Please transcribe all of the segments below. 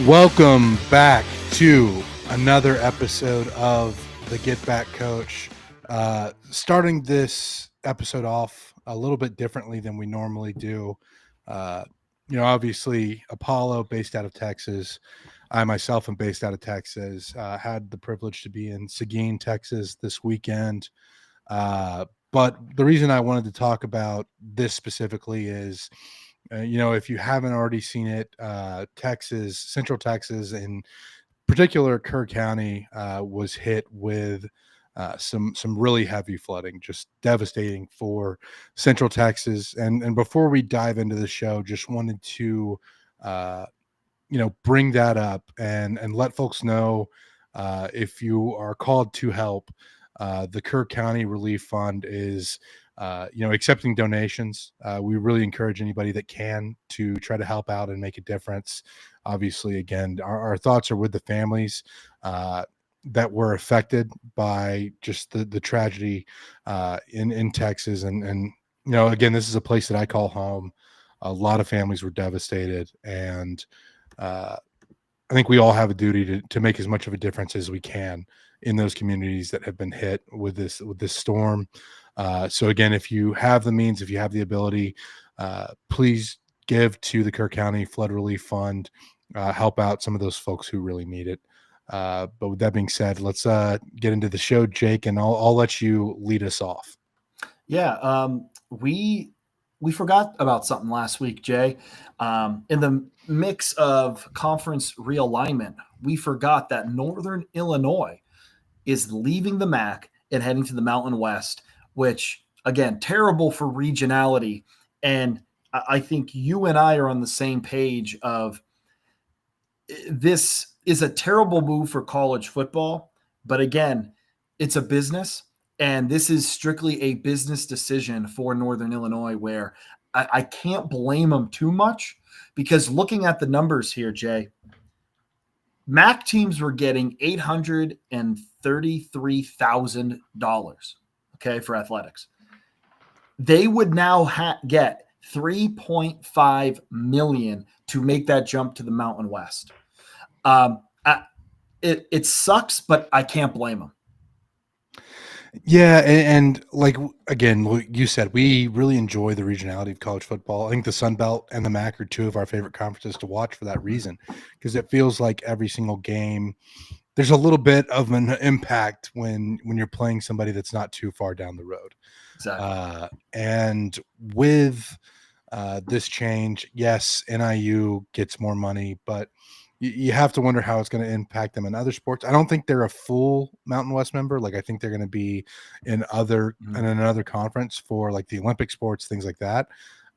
Welcome back to another episode of the Get Back Coach. Starting this episode off a little bit differently than we normally do. Obviously, Apollo, based out of Texas. I myself am based out of Texas. Had the privilege to be in Seguin, Texas this weekend. But the reason I wanted to talk about this specifically is if you haven't already seen it, Texas, Central Texas, in particular, Kerr County was hit with some really heavy flooding, just devastating for Central Texas. And before we dive into the show, just wanted to bring that up and let folks know if you are called to help. The Kerr County Relief Fund is accepting donations. We really encourage anybody that can to try to help out and make a difference. Obviously, again, our thoughts are with the families that were affected by just the tragedy in Texas. And again, this is a place that I call home. A lot of families were devastated, and I think we all have a duty to make as much of a difference as we can in those communities that have been hit with this storm. So again, if you have the means, if you have the ability, please give to the Kerr County Flood Relief Fund, help out some of those folks who really need it. But with that being said, let's get into the show, Jake, and I'll let you lead us off. Yeah, we forgot about something last week, Jay. In the mix of conference realignment, we forgot that Northern Illinois is leaving the MAC and heading to the Mountain West, which, again, terrible for regionality. And I think you and I are on the same page of this is a terrible move for college football. But again, it's a business, and this is strictly a business decision for Northern Illinois, where I can't blame them too much, because looking at the numbers here, Jay, MAC teams were getting $833,000, okay, for athletics. They would now get $3.5 million to make that jump to the Mountain West. It sucks, but I can't blame them. Yeah, and like, again, what you said, we really enjoy the regionality of college football. I think the Sun Belt and the MAC are two of our favorite conferences to watch for that reason, because it feels like every single game there's a little bit of an impact when you're playing somebody that's not too far down the road. Exactly. And with this change, yes, NIU gets more money, but you have to wonder how it's going to impact them in other sports. I don't think they're a full Mountain West member. Like, I think they're going to be in another conference for like the Olympic sports, things like that.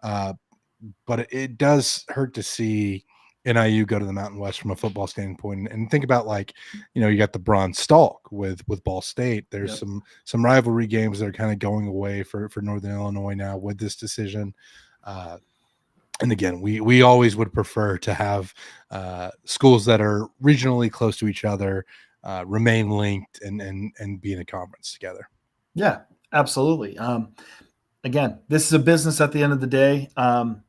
But it does hurt to see NIU go to the Mountain West from a football standpoint. And think about, like, you got the Bronze Stalk with Ball State. There's some rivalry games that are kind of going away for Northern Illinois now with this decision. And again, we always would prefer to have schools that are regionally close to each other remain linked and be in a conference together. Yeah, absolutely. Again, this is a business at the end of the day.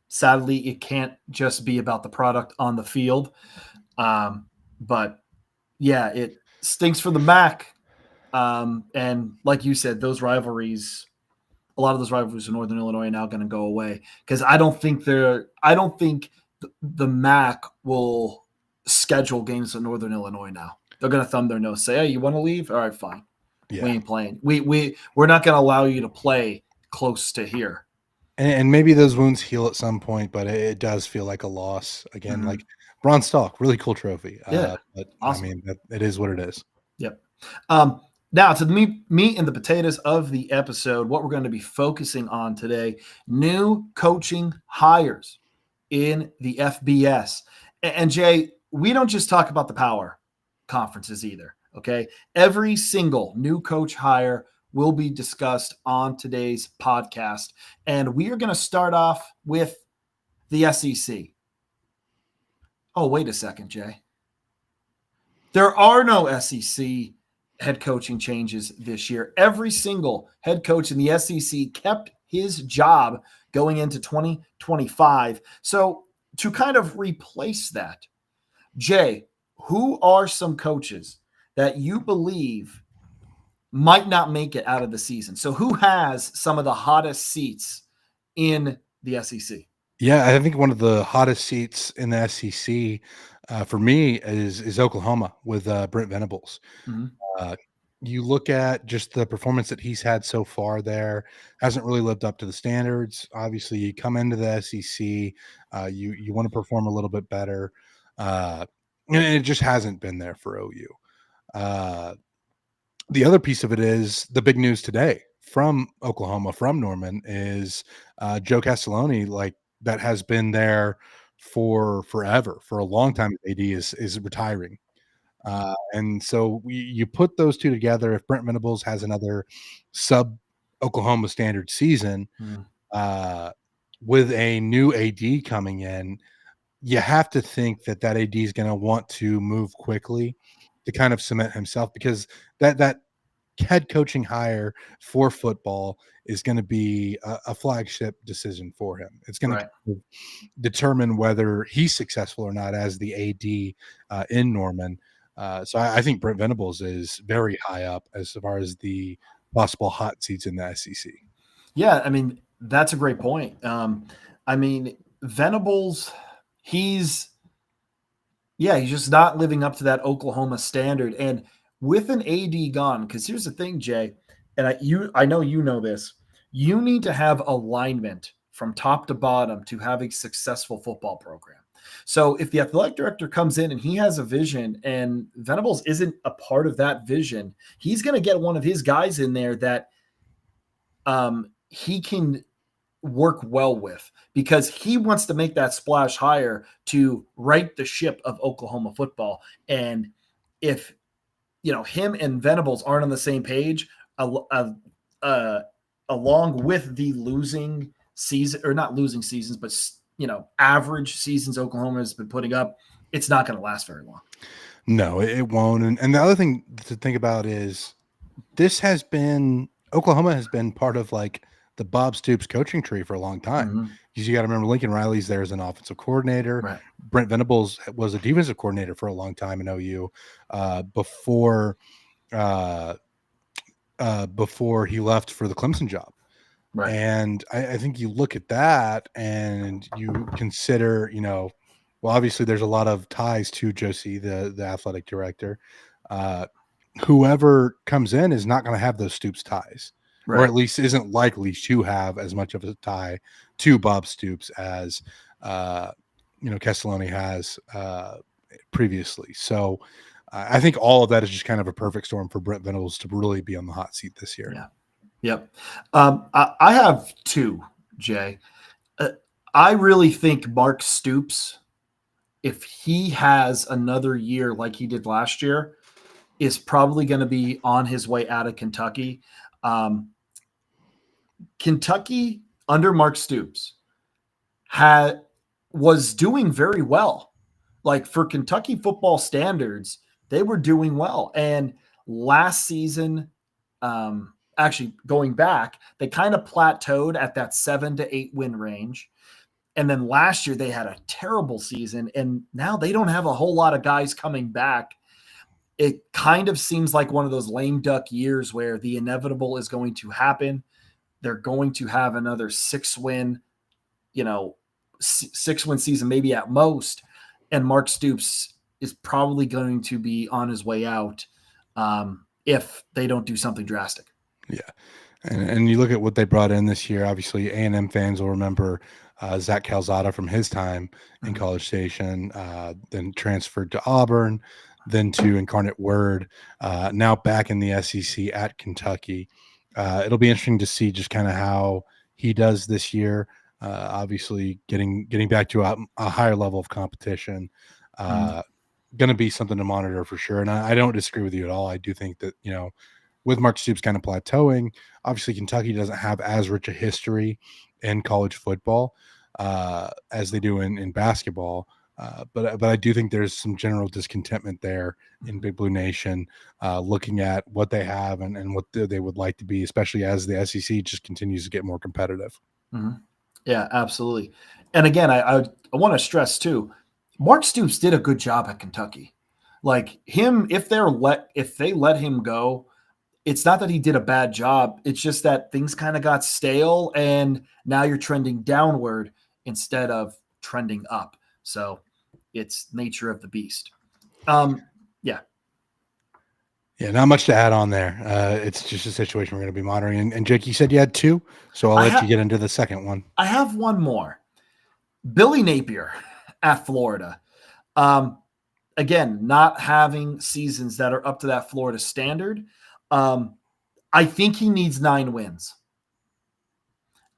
Sadly, it can't just be about the product on the field. But yeah, it stinks for the MAC. And like you said, a lot of those rivalries in Northern Illinois are now going to go away, because I don't think the MAC will schedule games in Northern Illinois now. They're going to thumb their nose, say, "Hey, you want to leave? All right, fine. Yeah. We ain't playing. We're not going to allow you to play close to here." And maybe those wounds heal at some point, but it does feel like a loss again. Like Bronze Stalk, really cool trophy. Yeah, but awesome. I mean, it is what it is. Yep. Now, to the meat and the potatoes of the episode, what we're going to be focusing on today: new coaching hires in the FBS. And Jay, we don't just talk about the power conferences either, okay? Every single new coach hire will be discussed on today's podcast. And we are going to start off with the SEC. Oh, wait a second, Jay. There are no SEC head coaching changes this year. Every single head coach in the SEC kept his job going into 2025. So to kind of replace that, Jay, who are some coaches that you believe might not make it out of the season? So who has some of the hottest seats in the SEC? Yeah, I think one of the hottest seats in the SEC for me is Oklahoma with Brent Venables. Mhm. Uh, you look at just the performance that he's had so far there, hasn't really lived up to the standards. Obviously, you come into the SEC, you want to perform a little bit better, and it just hasn't been there for OU. Uh, the other piece of it is the big news today from Oklahoma, from Norman, is Joe Castelloni, like that has been there for forever, for a long time. AD is retiring. And so you put those two together. If Brent Venables has another sub Oklahoma standard season Mhm. uh, with a new AD coming in, you have to think that AD is going to want to move quickly to kind of cement himself, because that head coaching hire for football is going to be a flagship decision for him. It's going Right. to determine whether he's successful or not as the AD in Norman. So I think Brent Venables is very high up as far as the possible hot seats in the SEC. Yeah, I mean, that's a great point. I mean, Venables, he's he's just not living up to that Oklahoma standard. And with an AD gone, because here's the thing, Jay, and I know you know this, you need to have alignment from top to bottom to have a successful football program. So if the athletic director comes in and he has a vision and Venables isn't a part of that vision, he's going to get one of his guys in there that he can work well with, because he wants to make that splash hire to right the ship of Oklahoma football. And if him and Venables aren't on the same page, along with the losing season, or not losing seasons, but average seasons Oklahoma has been putting up, it's not going to last very long. No, it won't. And the other thing to think about is Oklahoma has been part of like the Bob Stoops coaching tree for a long time. Mm-hmm. Because you got to remember Lincoln Riley's there as an offensive coordinator. Right. Brent Venables was a defensive coordinator for a long time in OU before he left for the Clemson job. Right. And I think you look at that and you consider, well, obviously there's a lot of ties to Josie, the athletic director. Whoever comes in is not going to have those Stoops ties, Right. or at least isn't likely to have as much of a tie to Bob Stoops as, Castelloni has previously. So I think all of that is just kind of a perfect storm for Brent Venables to really be on the hot seat this year. Yeah. Yep. I have two, Jay. I really think Mark Stoops, if he has another year like he did last year, is probably going to be on his way out of Kentucky. Kentucky under Mark Stoops was doing very well. Like, for Kentucky football standards, they were doing well. And last season, actually going back, they kind of plateaued at that 7 to 8 win range. And then last year they had a terrible season, and now they don't have a whole lot of guys coming back. It kind of seems like one of those lame duck years where the inevitable is going to happen. They're going to have another 6-win season, maybe at most. And Mark Stoops is probably going to be on his way out if they don't do something drastic. Yeah. And you look at what they brought in this year. Obviously, A&M fans will remember Zach Calzada from his time in College Station, then transferred to Auburn, then to Incarnate Word, now back in the SEC at Kentucky. It'll be interesting to see just kind of how he does this year. Obviously, getting back to a higher level of competition, going to be something to monitor for sure. And I don't disagree with you at all. I do think that, with Mark Stoops kind of plateauing, obviously Kentucky doesn't have as rich a history in college football as they do in basketball. But I do think there's some general discontentment there in Big Blue Nation, looking at what they have and what they would like to be, especially as the SEC just continues to get more competitive. Mm-hmm. Yeah, absolutely. And again, I want to stress too, Mark Stoops did a good job at Kentucky. Like him, if they let him go, it's not that he did a bad job. It's just that things kind of got stale, and now you're trending downward instead of trending up. So it's nature of the beast. Yeah. Yeah, not much to add on there. It's just a situation we're going to be monitoring. And Jake, you said you had two, so I'll let you get into the second one. I have one more. Billy Napier at Florida. Again, not having seasons that are up to that Florida standard. I think he needs 9 wins.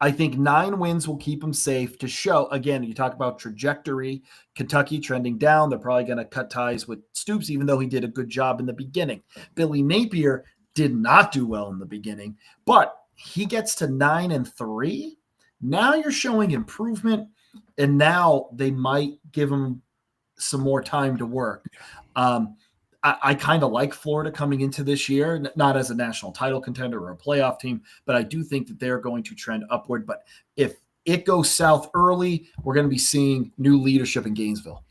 I think 9 wins will keep him safe to show. Again, you talk about trajectory, Kentucky trending down. They're probably going to cut ties with Stoops, even though he did a good job in the beginning. Billy Napier did not do well in the beginning, but he gets to 9-3. Now you're showing improvement, and now they might give him some more time to work. I kind of like Florida coming into this year, not as a national title contender or a playoff team, but I do think that they're going to trend upward. But if it goes south early, we're going to be seeing new leadership in Gainesville.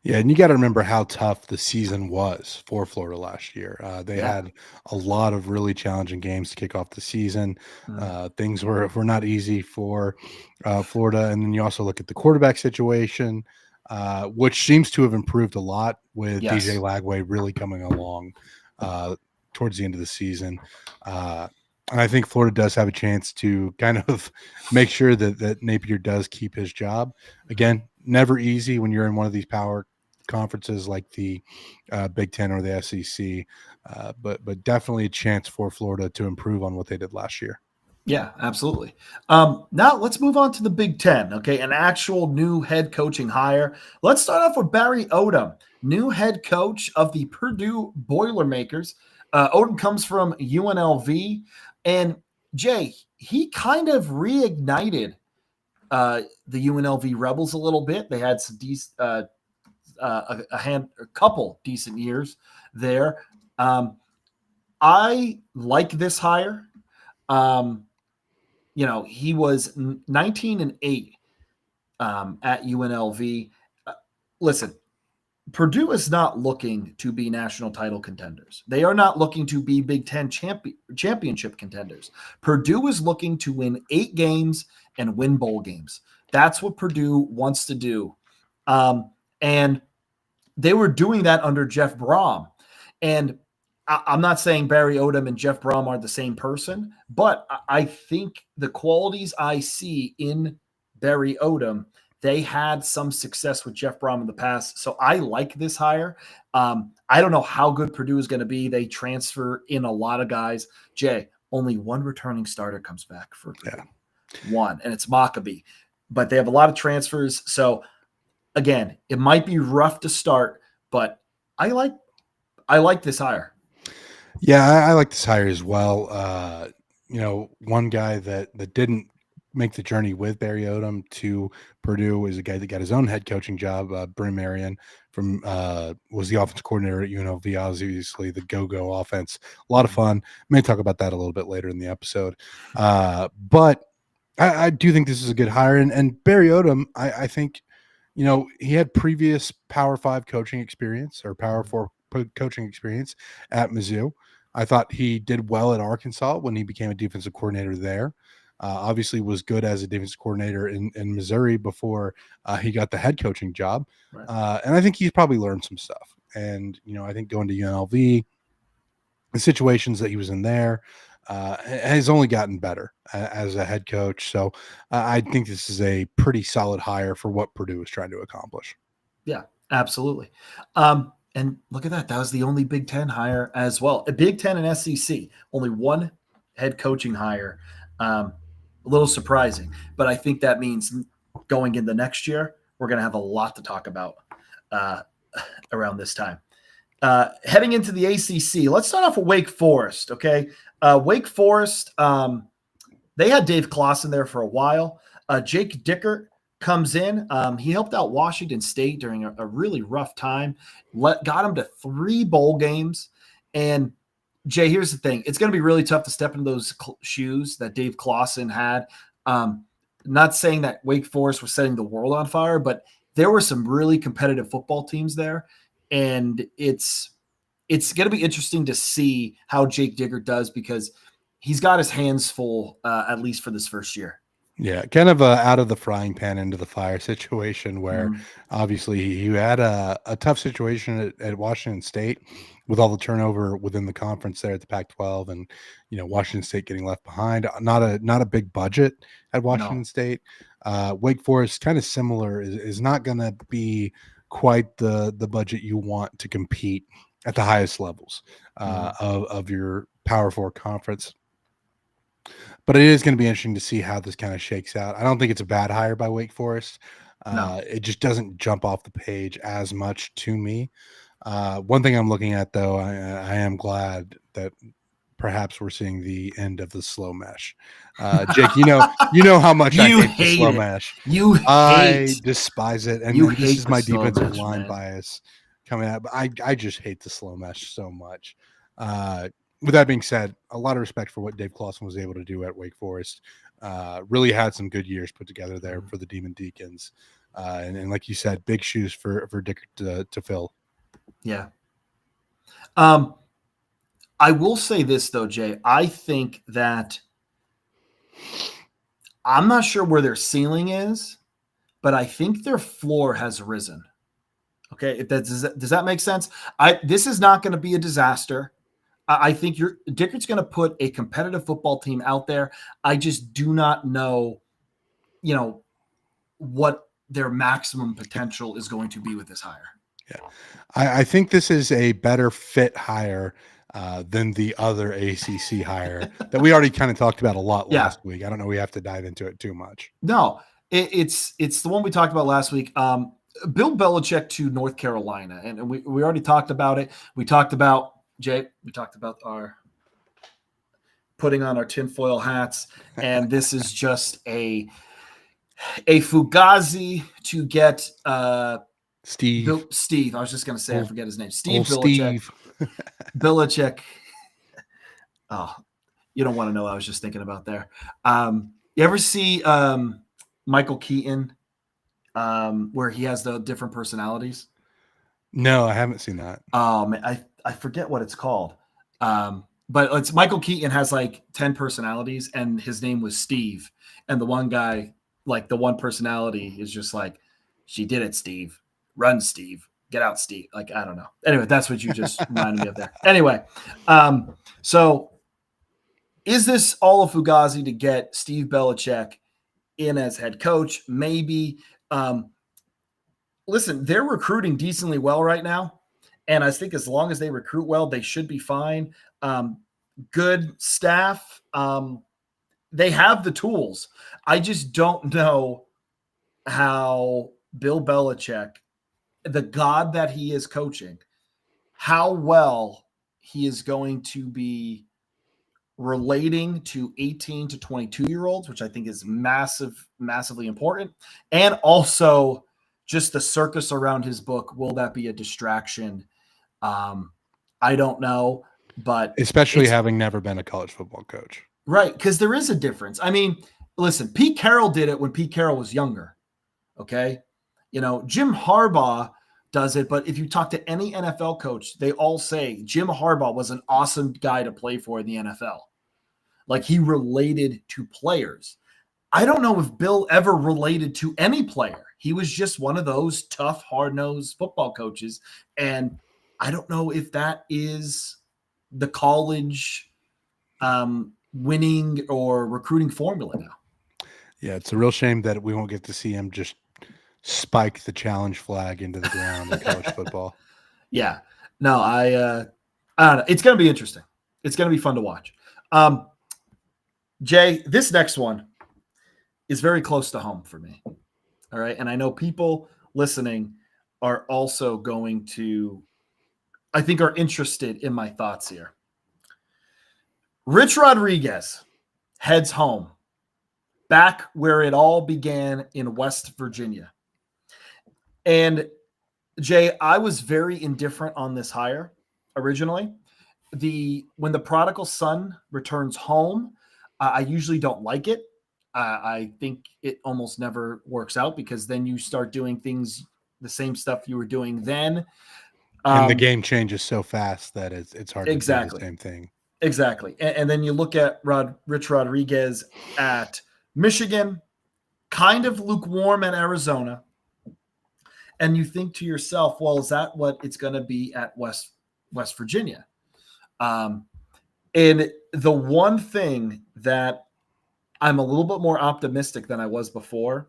Yeah, and you got to remember how tough the season was for Florida last year. They had a lot of really challenging games to kick off the season. Things were not easy for Florida. And then you also look at the quarterback situation, which seems to have improved a lot with DJ Lagway really coming along towards the end of the season. And I think Florida does have a chance to kind of make sure that Napier does keep his job. Again, never easy when you're in one of these power conferences like the Big Ten or the SEC, but definitely a chance for Florida to improve on what they did last year. Yeah, absolutely. Now let's move on to the Big Ten. Okay, an actual new head coaching hire. Let's start off with Barry Odom, new head coach of the Purdue Boilermakers. Odom comes from UNLV, and Jay, he kind of reignited the UNLV Rebels a little bit. They had some a couple decent years there. I like this hire. He was 19-8 at UNLV. Listen, Purdue is not looking to be national title contenders. They are not looking to be Big Ten championship contenders. Purdue is looking to win 8 games and win bowl games. That's what Purdue wants to do. And they were doing that under Jeff Brom. And I'm not saying Barry Odom and Jeff Brom are the same person, but I think the qualities I see in Barry Odom, they had some success with Jeff Brom in the past. So I like this hire. I don't know how good Purdue is going to be. They transfer in a lot of guys. Jay, only one returning starter comes back for Purdue. One, and it's Maccabee. But they have a lot of transfers. So again, it might be rough to start, but I like this hire. Yeah, I like this hire as well. One guy that didn't make the journey with Barry Odom to Purdue is a guy that got his own head coaching job. Bryn Marion was the offense coordinator at UNLV. Obviously, the go-go offense, a lot of fun. May talk about that a little bit later in the episode. But I do think this is a good hire. And Barry Odom, I think, he had previous Power 5 coaching experience or Power 4 coaching experience at Mizzou. I thought he did well at Arkansas when he became a defensive coordinator there. Obviously was good as a defensive coordinator in Missouri before he got the head coaching job. Right. And I think he's probably learned some stuff. And, I think going to UNLV, the situations that he was in there has only gotten better as a head coach. So I think this is a pretty solid hire for what Purdue is trying to accomplish. Yeah, absolutely. And look at that. That was the only Big Ten hire as well. A Big Ten and SEC, only one head coaching hire. A little surprising, but I think that means going in the next year, we're going to have a lot to talk about around this time. Heading into the ACC, let's start off with Wake Forest, okay? Wake Forest, they had Dave Clawson there for a while. Jake Dickert comes in. He helped out Washington State during a really rough time, got him to 3 bowl games. And Jay, here's the thing. It's going to be really tough to step into those shoes that Dave Clawson had. Not saying that Wake Forest was setting the world on fire, but there were some really competitive football teams there, and it's going to be interesting to see how Jake Digger does because he's got his hands full, at least for this first year. Yeah, kind of a out of the frying pan into the fire situation where Mhm. obviously he had a tough situation at Washington State with all the turnover within the conference there at the Pac-12, and Washington State getting left behind. Not a big budget at No. Washington State. Wake Forest, kind of similar, is not going to be quite the budget you want to compete at the highest levels of your Power Four conference. But it is going to be interesting to see how this kind of shakes out. I don't think it's a bad hire by Wake Forest. No. It just doesn't jump off the page as much to me. One thing I'm looking at, though, I am glad that perhaps we're seeing the end of the slow mesh. Jake, you know how much I hate the slow mesh. I despise it, and this is my defensive line bias coming out. But I just hate the slow mesh so much. With that being said, a lot of respect for what Dave Clawson was able to do at Wake Forest. Really had some good years put together there for the Demon Deacons. And like you said, big shoes for Dick to fill. Yeah. I will say this, though, Jay. I think that I'm not sure where their ceiling is, but I think their floor has risen. Okay. Does that make sense? This is not going to be a disaster. I think Dickert's going to put a competitive football team out there. I just do not know, what their maximum potential is going to be with this hire. Yeah, I think this is a better fit hire than the other ACC hire that we already kind of talked about a lot last week. I don't know. We have to dive into it too much. No, it's the one we talked about last week. Bill Belichick to North Carolina, and we already talked about it. We talked about our putting on our tinfoil hats, and this is just a fugazi to get Steve. Steve. I was just going to say, I forget his name. Steve Belichick. Belichick. Oh, you don't want to know what I was just thinking about there. You ever see Michael Keaton, where he has the different personalities? No, I haven't seen that. Man, I forget what it's called. But it's Michael Keaton has like 10 personalities, and his name was Steve. And the one guy, like the one personality is just like, she did it, Steve. Run, Steve. Get out, Steve. Like, I don't know. Anyway, that's what you just reminded me of there. Anyway, so is this all a fugazi to get Steve Belichick in as head coach? Maybe. Listen, they're recruiting decently well right now. And I think as long as they recruit well, they should be fine. Good staff. They have the tools. I just don't know how Bill Belichick, the god that he is coaching, how well he is going to be relating to 18 to 22-year-olds, which I think is massively important. And also just the circus around his book. Will that be a distraction? I don't know, but especially having never been a college football coach. Right, because there is a difference. I mean, listen, Pete Carroll did it when Pete Carroll was younger. Okay. Jim Harbaugh does it, but if you talk to any NFL coach, they all say Jim Harbaugh was an awesome guy to play for in the NFL. Like, he related to players. I don't know if Bill ever related to any player. He was just one of those tough, hard-nosed football coaches. And I don't know if that is the college winning or recruiting formula now. Yeah, it's a real shame that we won't get to see him just spike the challenge flag into the ground in college football. Yeah. No, I don't know. It's going to be interesting. It's going to be fun to watch. Jay, this next one is very close to home for me. All right. And I know people listening are also going to, I think, are interested in my thoughts here. Rich Rodriguez heads home, back where it all began in West Virginia. And Jay, I was very indifferent on this hire originally. When the prodigal son returns home, I usually don't like it. I think it almost never works out because then you start doing things, the same stuff you were doing then. And the game changes so fast that it's hard to do the Exactly. same thing. Exactly. And then you look at Rich Rodriguez at Michigan, kind of lukewarm at Arizona. And you think to yourself, well, is that what it's going to be at West Virginia? And the one thing that I'm a little bit more optimistic than I was before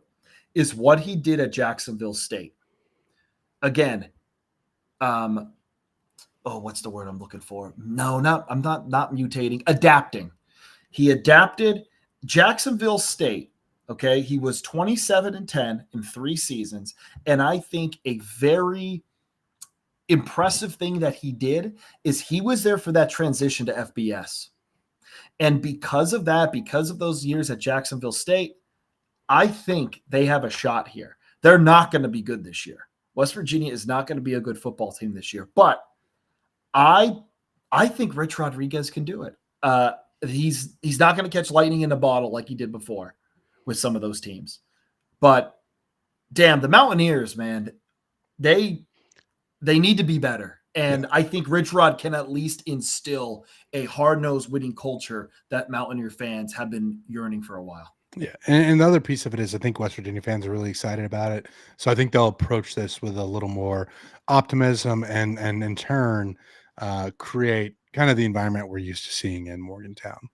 is what he did at Jacksonville State. Again, what's the word I'm looking for? No, I'm not mutating, adapting. He adapted Jacksonville State. Okay. He was 27-10 in 3 seasons. And I think a very impressive thing that he did is he was there for that transition to FBS. And because of that, because of those years at Jacksonville State, I think they have a shot here. They're not going to be good this year. West Virginia is not going to be a good football team this year, but I think Rich Rodriguez can do it. He's not going to catch lightning in a bottle like he did before with some of those teams. But damn, the Mountaineers, man, they need to be better. And I think Rich Rod can at least instill a hard-nosed winning culture that Mountaineer fans have been yearning for a while. Yeah, and the other piece of it is I think West Virginia fans are really excited about it. So I think they'll approach this with a little more optimism and in turn create kind of the environment we're used to seeing in Morgantown,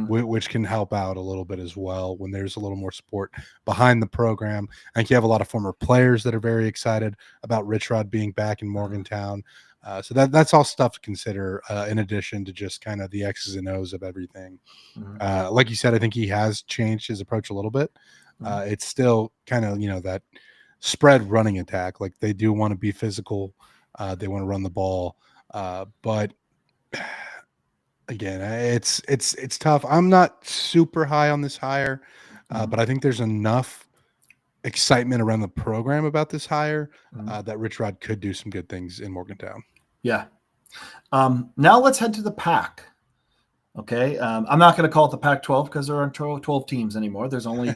which can help out a little bit as well when there's a little more support behind the program. I think you have a lot of former players that are very excited about Rich Rod being back in Morgantown. So that's all stuff to consider in addition to just kind of the X's and O's of everything. Like you said, I think he has changed his approach a little bit. It's still kind of, that spread running attack. Like they do want to be physical. They want to run the ball. But again, it's tough. I'm not super high on this hire, but I think there's enough excitement around the program about this hire that Rich Rod could do some good things in Morgantown. Yeah. Now let's head to the Pac. Okay. I'm not going to call it the Pac-12 because there aren't 12 teams anymore. There's only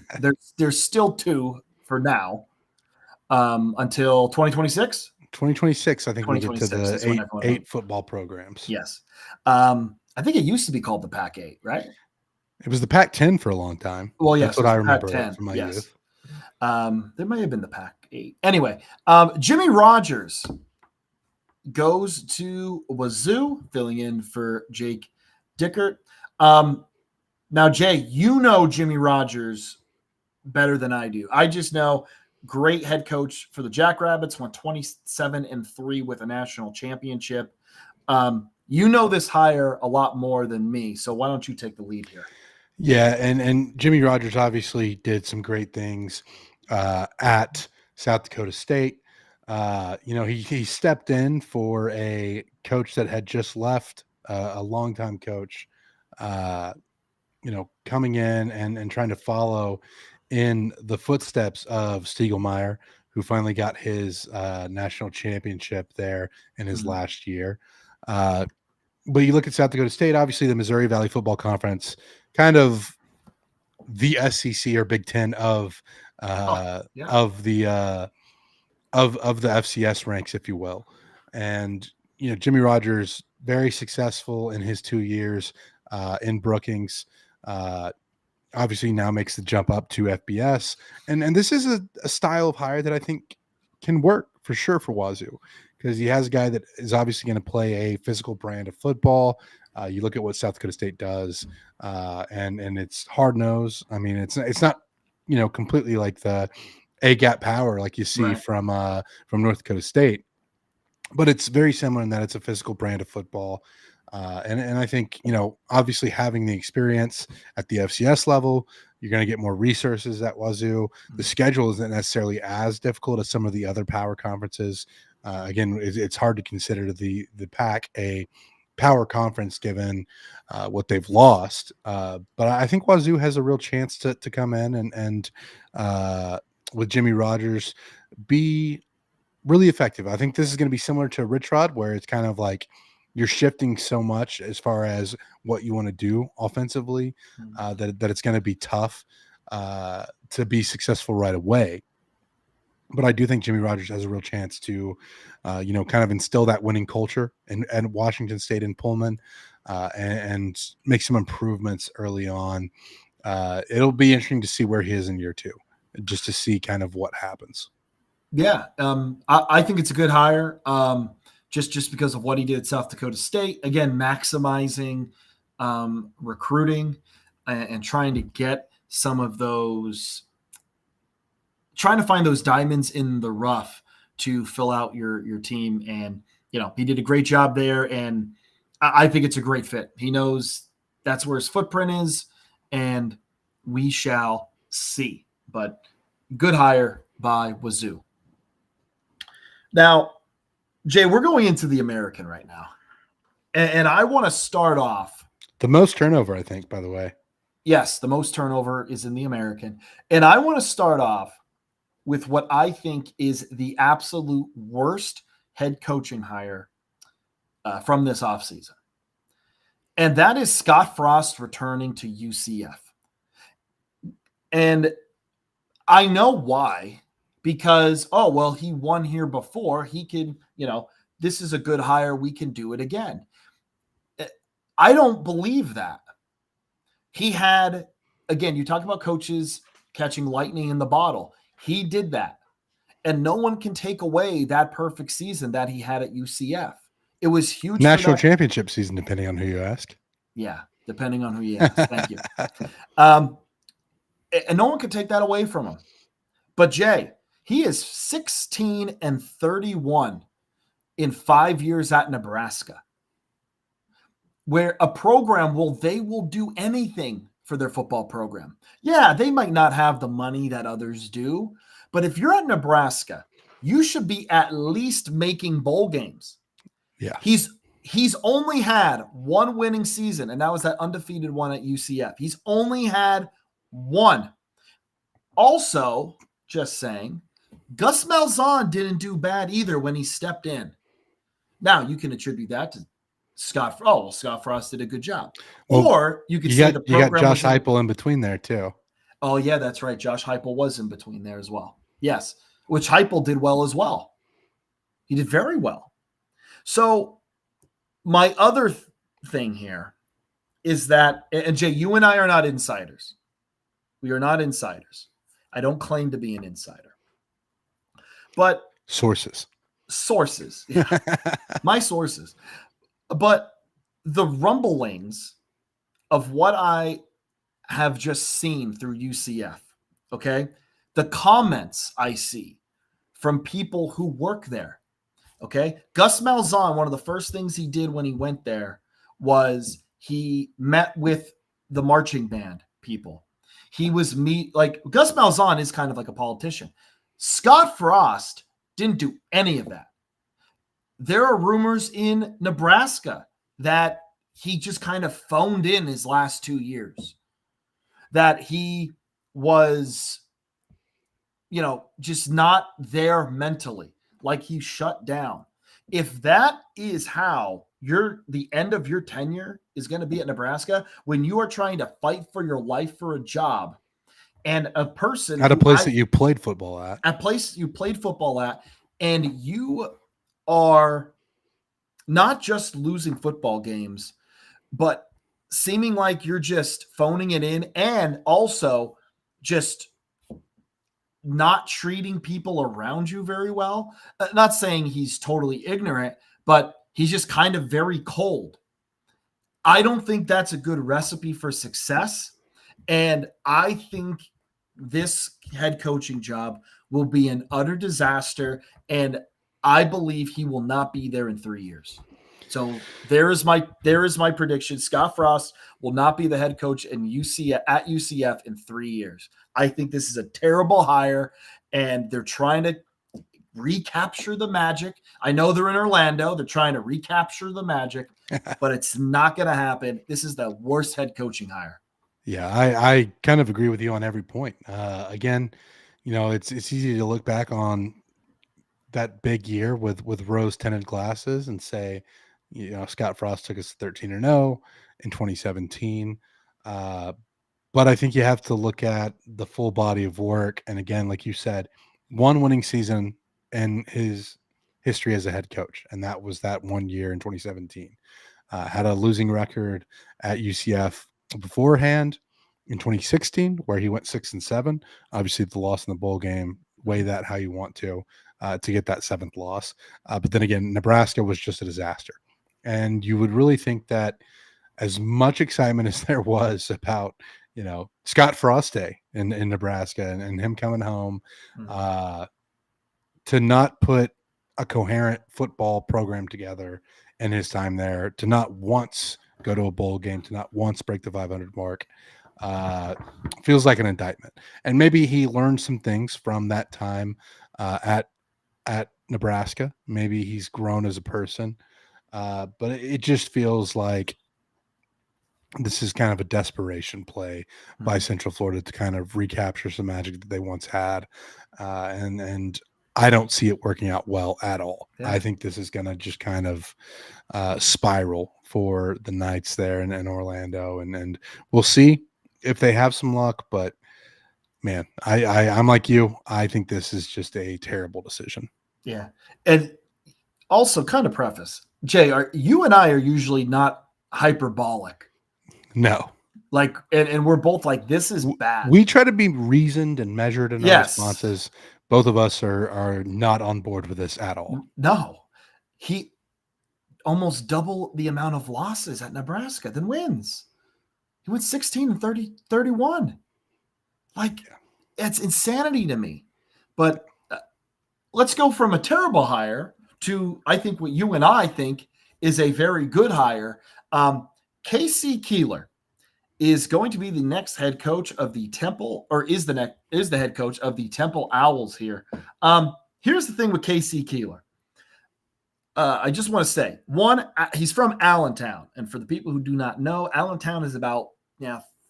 there's still 2 for now until 2026. 2026, I think we get to the eight football programs. Yes. I think it used to be called the Pac-8, right? It was the Pac-10 for a long time. Well, yes. That's what I remember Pac-10 from my youth. There may have been the Pac-8. Anyway, Jimmy Rogers goes to Wazoo, filling in for Jake Dickert. Now, Jay, you know Jimmy Rogers better than I do. I just know great head coach for the Jackrabbits, went 27-3 with a national championship. You know this hire a lot more than me, so why don't you take the lead here? Yeah, and Jimmy Rogers obviously did some great things at South Dakota State. He stepped in for a coach that had just left, a longtime coach, coming in and trying to follow in the footsteps of Stiegelmeier, who finally got his national championship there in his last year. But you look at South Dakota State, obviously the Missouri Valley Football Conference, kind of the SEC or Big Ten of the FCS ranks, if you will. And Jimmy Rogers, very successful in his 2 years in Brookings. Obviously now makes the jump up to FBS, and this is a style of hire that I think can work for sure for Wazoo, because he has a guy that is obviously going to play a physical brand of football. You look at what South Dakota State does, and it's hard nosed. I mean, it's not completely like the A-gap power like you see from North Dakota State, but it's very similar in that it's a physical brand of football. And I think, obviously having the experience at the FCS level, you're going to get more resources at Wazoo. The schedule isn't necessarily as difficult as some of the other power conferences. Again, it's hard to consider the Pac a power conference given what they've lost. But I think Wazoo has a real chance to come in and with Jimmy Rogers be really effective. I think this is going to be similar to Rich Rod, where it's kind of like you're shifting so much as far as what you want to do offensively that it's going to be tough. to be successful right away. But I do think Jimmy Rogers has a real chance to, kind of instill that winning culture and Washington State and Pullman, and make some improvements early on. It'll be interesting to see where he is in year 2, just to see kind of what happens. Yeah, I think it's a good hire, just because of what he did at South Dakota State. Again, maximizing recruiting and trying to get some of those, trying to find those diamonds in the rough to fill out your team. And he did a great job there, and I think it's a great fit. He knows that's where his footprint is, and we shall see. But good hire by Wazoo. Now, Jay, we're going into the American right now. And I want to start off. The most turnover, I think, by the way. Yes, the most turnover is in the American. And I want to start off with what I think is the absolute worst head coaching hire from this offseason. And that is Scott Frost returning to UCF. And I know why. Because, he won here before. He can, this is a good hire. We can do it again. I don't believe that. He had, again, you talk about coaches catching lightning in the bottle. He did that. And no one can take away that perfect season that he had at UCF. It was huge. National championship season, depending on who you ask. Yeah, depending on who you ask. Thank you. And no one can take that away from him. But, Jay, he is 16-31 in 5 years at Nebraska, where a program they will do anything for their football program. Yeah, they might not have the money that others do, but if you're at Nebraska, you should be at least making bowl games. Yeah. He's only had one winning season, and that was that undefeated one at UCF. He's only had one. Also, just saying, Gus Malzahn didn't do bad either when he stepped in. Now, you can attribute that to Scott. Scott Frost did a good job. Well, or you could say the program. You got Josh Heupel in between there, too. Oh, yeah, that's right. Josh Heupel was in between there as well. Yes, which Heupel did well as well. He did very well. So my other thing here is that, and Jay, you and I are not insiders. We are not insiders. I don't claim to be an insider. But sources, yeah. My sources. But the rumblings of what I have just seen through UCF, okay, the comments I see from people who work there, okay, Gus Malzahn, one of the first things he did when he went there was he met with the marching band people. He was Gus Malzahn is kind of like a politician. Scott Frost didn't do any of that. There are rumors in Nebraska that he just kind of phoned in his last 2 years, that he was, just not there mentally, like he shut down. If that is how the end of your tenure is going to be at Nebraska, when you are trying to fight for your life for a job, and a person at a place that you played football at, and you are not just losing football games, but seeming like you're just phoning it in, and also just not treating people around you very well. Not saying he's totally ignorant, but he's just kind of very cold. I don't think that's a good recipe for success. And I think this head coaching job will be an utter disaster. And I believe he will not be there in 3 years. So there is my prediction. Scott Frost will not be the head coach at UCF in 3 years. I think this is a terrible hire, and they're trying to recapture the magic. I know they're in Orlando. They're trying to recapture the magic, but it's not going to happen. This is the worst head coaching hire. Yeah, I kind of agree with you on every point. Again, it's easy to look back on that big year with rose-tinted glasses and say, Scott Frost took us 13-0 in 2017. But I think you have to look at the full body of work. And again, like you said, one winning season in his history as a head coach, and that was that 1 year in 2017. Had a losing record at UCF beforehand in 2016, where he went 6-7. Obviously, the loss in the bowl game, weigh that how you want to get that seventh loss. But then again, Nebraska was just a disaster. And you would really think that as much excitement as there was about, Scott Frost Day in Nebraska and him coming home, to not put a coherent football program together in his time there, to not once go to a bowl game, to not once break the 500 mark, feels like an indictment. And maybe he learned some things from that time at Nebraska. Maybe he's grown as a person, but it just feels like this is kind of a desperation play by Central Florida to kind of recapture some magic that they once had, and I don't see it working out well at all. Yeah. I think this is going to just kind of spiral for the Knights there in Orlando, and we'll see if they have some luck. But man, I'm like you. I think this is just a terrible decision. Yeah, and also kind of preface, Jay, you and I are usually not hyperbolic. No. Like, and we're both like, this is bad. We try to be reasoned and measured in our responses. Both of us are not on board with this at all. No. He almost double the amount of losses at Nebraska than wins. He went 16-31. Like, it's insanity to me. But let's go from a terrible hire to, I think, what you and I think is a very good hire. K.C. Keeler is going to be the next head coach of the Temple, or is the head coach of the Temple Owls here. Here's the thing with K.C. Keeler. I just want to say, one, he's from Allentown. And for the people who do not know, Allentown is about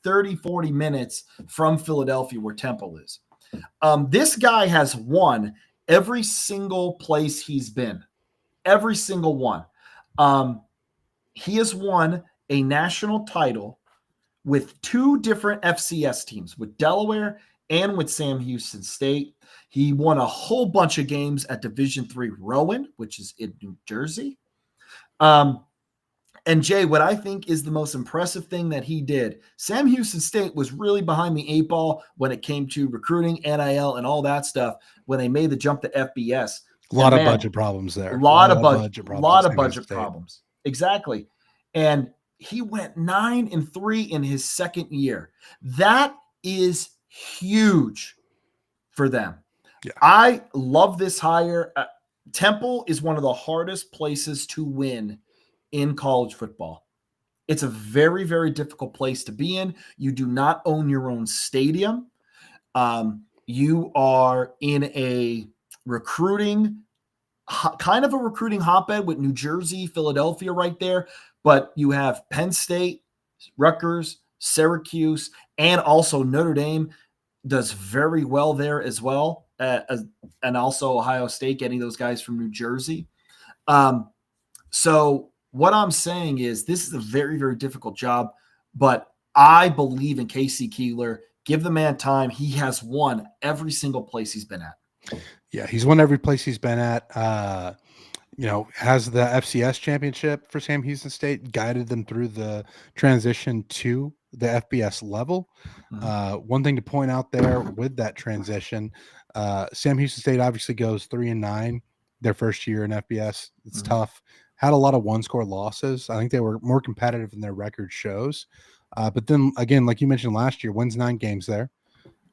30, 40 minutes from Philadelphia, where Temple is. This guy has won every single place he's been. Every single one. He has won a national title with two different FCS teams, with Delaware and with Sam Houston State. He won a whole bunch of games at Division III Rowan, which is in New Jersey. And Jay, what I think is the most impressive thing that he did, Sam Houston State was really behind the eight ball when it came to recruiting, NIL, and all that stuff when they made the jump to FBS. A lot of budget problems there. A lot of budget problems. Exactly. And he went 9-3 in his second year. That is huge for them. Yeah. I love this hire. Temple is one of the hardest places to win in college football. It's a very, very difficult place to be in. You do not own your own stadium. You are in a kind of a recruiting hotbed with New Jersey, Philadelphia right there. But you have Penn State, Rutgers, Syracuse, and also Notre Dame does very well there as well. And also Ohio State getting those guys from New Jersey. So what I'm saying is this is a very, very difficult job, but I believe in K.C. Keeler. Give the man time. He has won every single place he's been at. Yeah, he's won every place he's been at. Has the FCS championship for Sam Houston State, guided them through the transition to the FBS level. One thing to point out there with that transition, Sam Houston State obviously goes 3-9 their first year in FBS. It's tough. Had a lot of one-score losses. I think they were more competitive than their record shows. But then again, like you mentioned last year, wins 9 games there.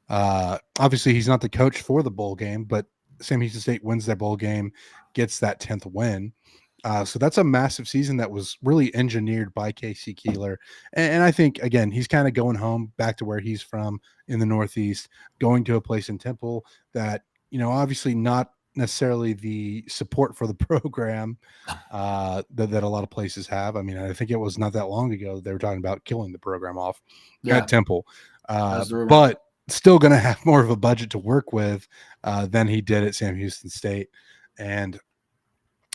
Obviously, he's not the coach for the bowl game, but Sam Houston State wins their bowl game, gets that 10th win. So that's a massive season that was really engineered by K.C. Keeler. And I think, again, he's kind of going home back to where he's from in the Northeast, going to a place in Temple that, obviously not necessarily the support for the program that a lot of places have. I mean, I think it was not that long ago they were talking about killing the program off at Temple. But still going to have more of a budget to work with than he did at Sam Houston State. And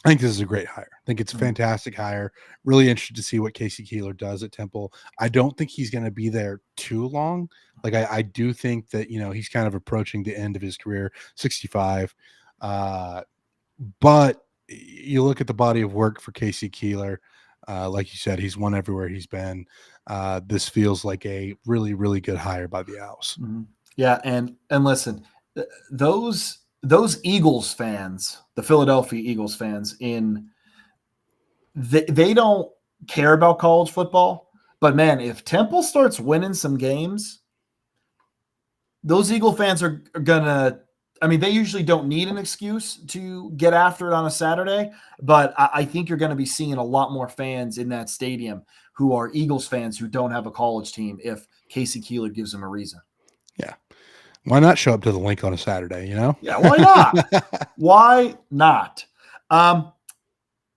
I think this is a great hire. I think it's a Mhm. fantastic hire. Really interested to see what Casey Keeler does at Temple. I don't think he's going to be there too long. Like I do think that he's kind of approaching the end of his career, 65. But you look at the body of work for Casey Keeler. Like you said, he's won everywhere he's been. This feels like a really, really good hire by the Owls. Mhm. Yeah, and listen, those Eagles fans, the Philadelphia Eagles fans, they don't care about college football. But man, if Temple starts winning some games, those Eagle fans are gonna. I mean, they usually don't need an excuse to get after it on a Saturday, but I think you're going to be seeing a lot more fans in that stadium who are Eagles fans who don't have a college team if Casey Keeler gives them a reason. Yeah. Why not show up to the link on a Saturday, Yeah, why not? Why not? Now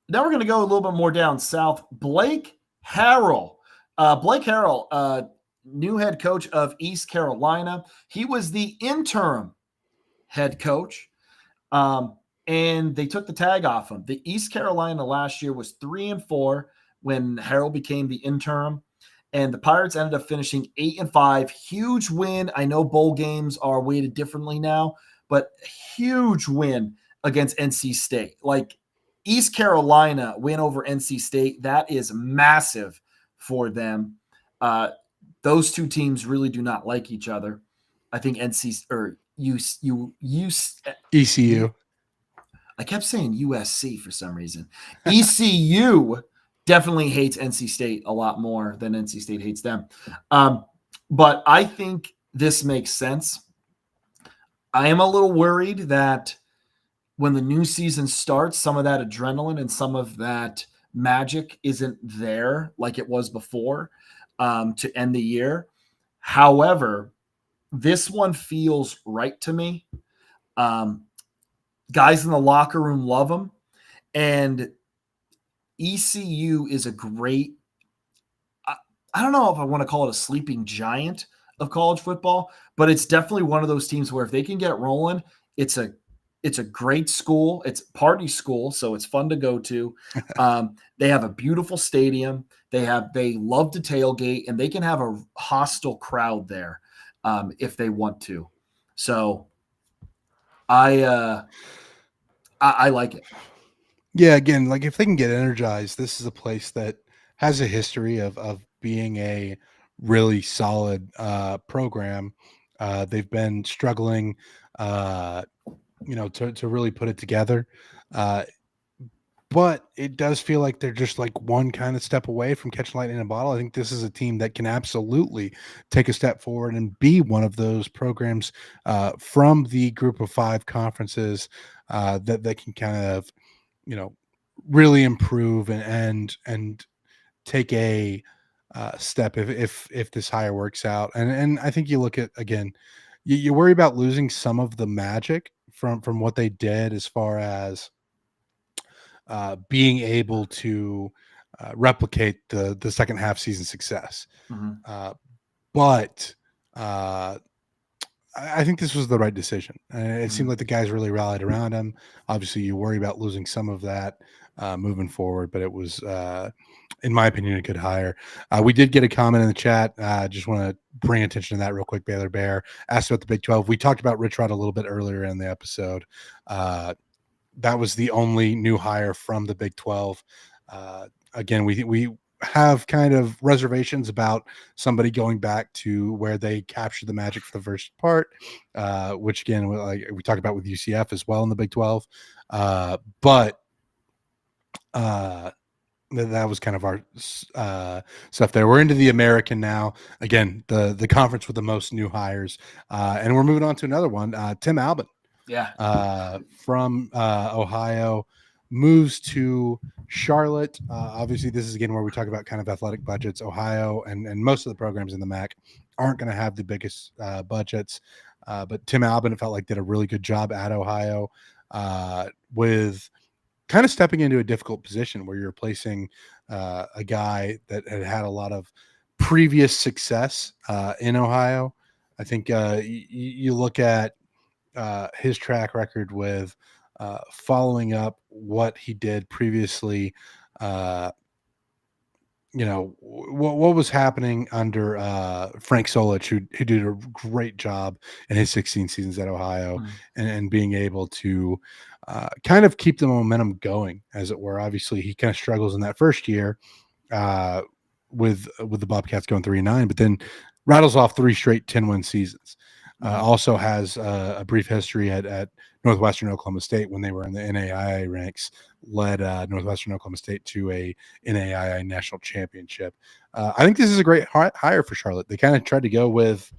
we're going to go a little bit more down south. Blake Harrell. Blake Harrell, new head coach of East Carolina. He was the interim head coach, and they took the tag off him. The East Carolina last year was 3-4 when Harrell became the interim, and the Pirates ended up finishing 8-5. Huge win. I know bowl games are weighted differently now, but huge win against NC State. Like East Carolina win over NC State, that is massive for them. Those two teams really do not like each other. I think NC or ECU. I kept saying USC for some reason. ECU definitely hates NC State a lot more than NC State hates them. But I think this makes sense. I am a little worried that when the new season starts, some of that adrenaline and some of that magic isn't there like it was before to end the year. However, this one feels right to me. Guys in the locker room love him. And ECU is a great, I don't know if I want to call it a sleeping giant of college football, but it's definitely one of those teams where if they can get rolling, it's a great school. It's party school, so it's fun to go to. They have a beautiful stadium. They love to tailgate, and they can have a hostile crowd there if they want to. So I like it. Yeah, again, like if they can get energized, this is a place that has a history of being a really solid program. They've been struggling, to really put it together. But it does feel like they're just like one kind of step away from catching lightning in a bottle. I think this is a team that can absolutely take a step forward and be one of those programs from the group of five conferences that can kind of, really improve and take a step if this hire works out. And I think you look at again, you worry about losing some of the magic from what they did as far as being able to replicate the second half season success. Mhm. But I think this was the right decision. It seemed Mhm. like the guys really rallied around him. Obviously, you worry about losing some of that moving forward, but it was, in my opinion, a good hire. We did get a comment in the chat. Just want to bring attention to that real quick. Baylor Bear asked about the Big 12. We talked about Rich Rod a little bit earlier in the episode. That was the only new hire from the Big 12. Again, we have kind of reservations about somebody going back to where they captured the magic for the first part, which again, we talked about with UCF as well in the Big 12. But that was kind of our stuff there. We're into the American now. Again, the conference with the most new hires. And we're moving on to another one. Tim Albin. Yeah. From Ohio, moves to Charlotte. Obviously, this is again where we talk about kind of athletic budgets. Ohio and most of the programs in the MAC aren't going to have the biggest budgets, but Tim Albin, it felt like, did a really good job at Ohio with kind of stepping into a difficult position where you're replacing a guy that had a lot of previous success in Ohio. I think you look at his track record with following up what he did previously. What was happening under Frank Solich, who did a great job in his 16 seasons at Ohio, and being able to kind of keep the momentum going, as it were. Obviously, he kind of struggles in that first year with the Bobcats going 3-9, but then rattles off 3 straight 10-win seasons. Also has a brief history at Northwestern Oklahoma State when they were in the NAIA ranks, led Northwestern Oklahoma State to a NAIA national championship. I think this is a great hire for Charlotte. They kind of tried to go with,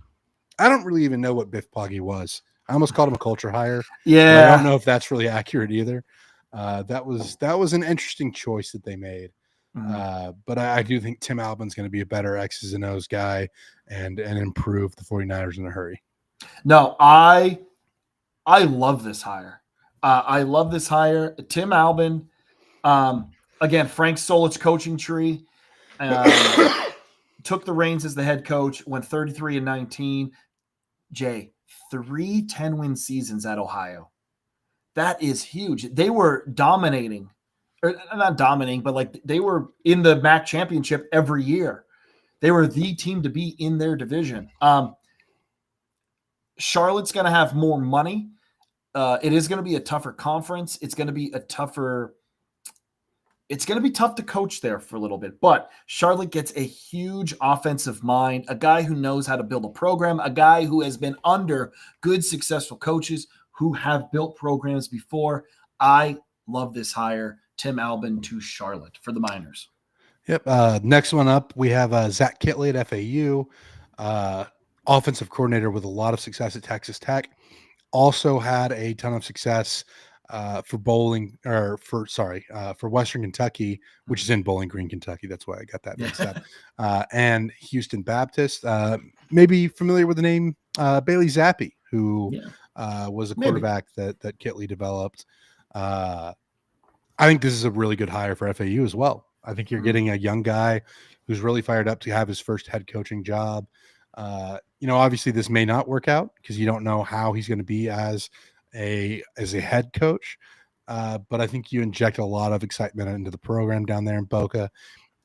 I don't really even know what Biff Poggi was. I almost called him a culture hire. Yeah, I don't know if that's really accurate either. That was an interesting choice that they made. But I do think Tim Albin's going to be a better X's and O's guy and improve the 49ers in a hurry. No, I love this hire. I love this hire. Tim Albin, again, Frank Solich coaching tree, took the reins as the head coach, went 33-19. Jay, 3 10-win seasons at Ohio. That is huge. They were dominating, or not dominating, but like they were in the MAC championship every year. They were the team to be in their division. Charlotte's going to have more money. It is going to be a tougher conference. It's going to be tough to coach there for a little bit, but Charlotte gets a huge offensive mind, a guy who knows how to build a program, a guy who has been under good, successful coaches who have built programs before. I love this hire, Tim Albin to Charlotte for the Miners. Yep. Next one up, we have Zach Kittley at FAU, offensive coordinator with a lot of success at Texas Tech. Also had a ton of success for Western Kentucky, which is in Bowling Green, Kentucky. That's why I got that mixed up. And Houston Baptist. Maybe familiar with the name Bailey Zappi, who was a quarterback that Kittley developed. I think this is a really good hire for FAU as well. I think you're getting a young guy who's really fired up to have his first head coaching job. Obviously this may not work out because you don't know how he's going to be as a head coach. But I think you inject a lot of excitement into the program down there in Boca.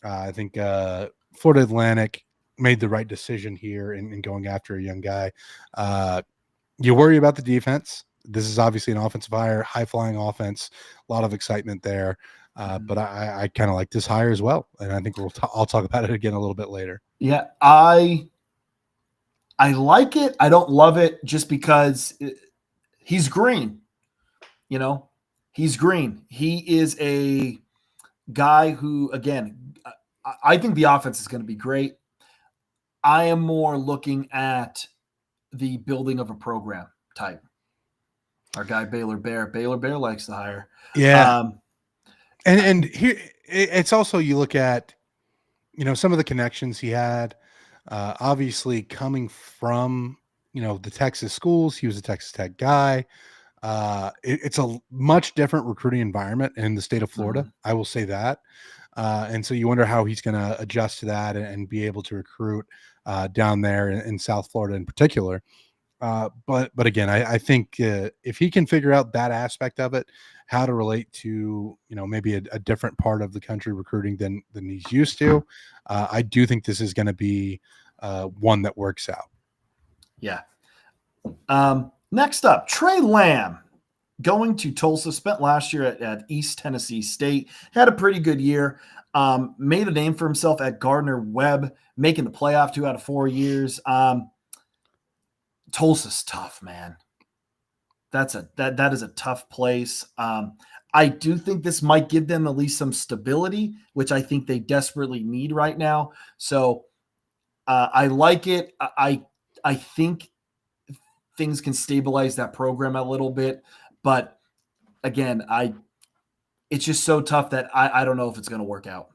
I think Florida Atlantic made the right decision here in going after a young guy. You worry about the defense. This is obviously an offensive hire, high-flying offense, a lot of excitement there. But I kind of like this hire as well, and I think I'll talk about it again a little bit later. Yeah, I like it. I don't love it just because he's green. He's green. He is a guy who, again, I think the offense is going to be great. I am more looking at the building of a program type. Our guy Baylor Bear likes the hire. Yeah. And here it's also, you look at, some of the connections he had, obviously coming from, the Texas schools. He was a Texas Tech guy. It's a much different recruiting environment in the state of Florida. I will say that. And so you wonder how he's going to adjust to that and be able to recruit down there in South Florida in particular. But again, I think if he can figure out that aspect of it, how to relate to, maybe a different part of the country recruiting than he's used to, I do think this is going to be one that works out. Yeah. Next up, Trey Lamb going to Tulsa, spent last year at East Tennessee State, had a pretty good year, made a name for himself at Gardner-Webb, making the playoff 2 out of 4 years. Tulsa's tough, man. That is a tough place. I do think this might give them at least some stability, which I think they desperately need right now. So I like it. I think things can stabilize that program a little bit, but again, it's just so tough that I don't know if it's going to work out.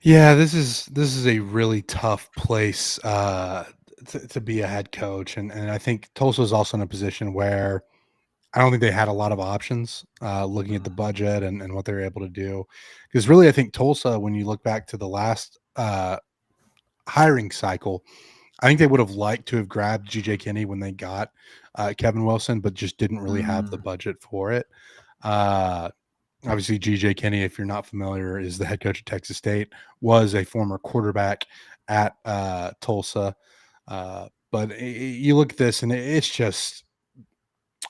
Yeah, this is a really tough place to be a head coach, and I think Tulsa is also in a position where I don't think they had a lot of options looking at the budget and what they're able to do. Because really, I think Tulsa, when you look back to the last hiring cycle, I think they would have liked to have grabbed G.J. Kinney when they got Kevin Wilson, but just didn't really have the budget for it. Obviously, GJ Kinney, if you're not familiar, is the head coach of Texas State, was a former quarterback at Tulsa. But you look at this, and it's just,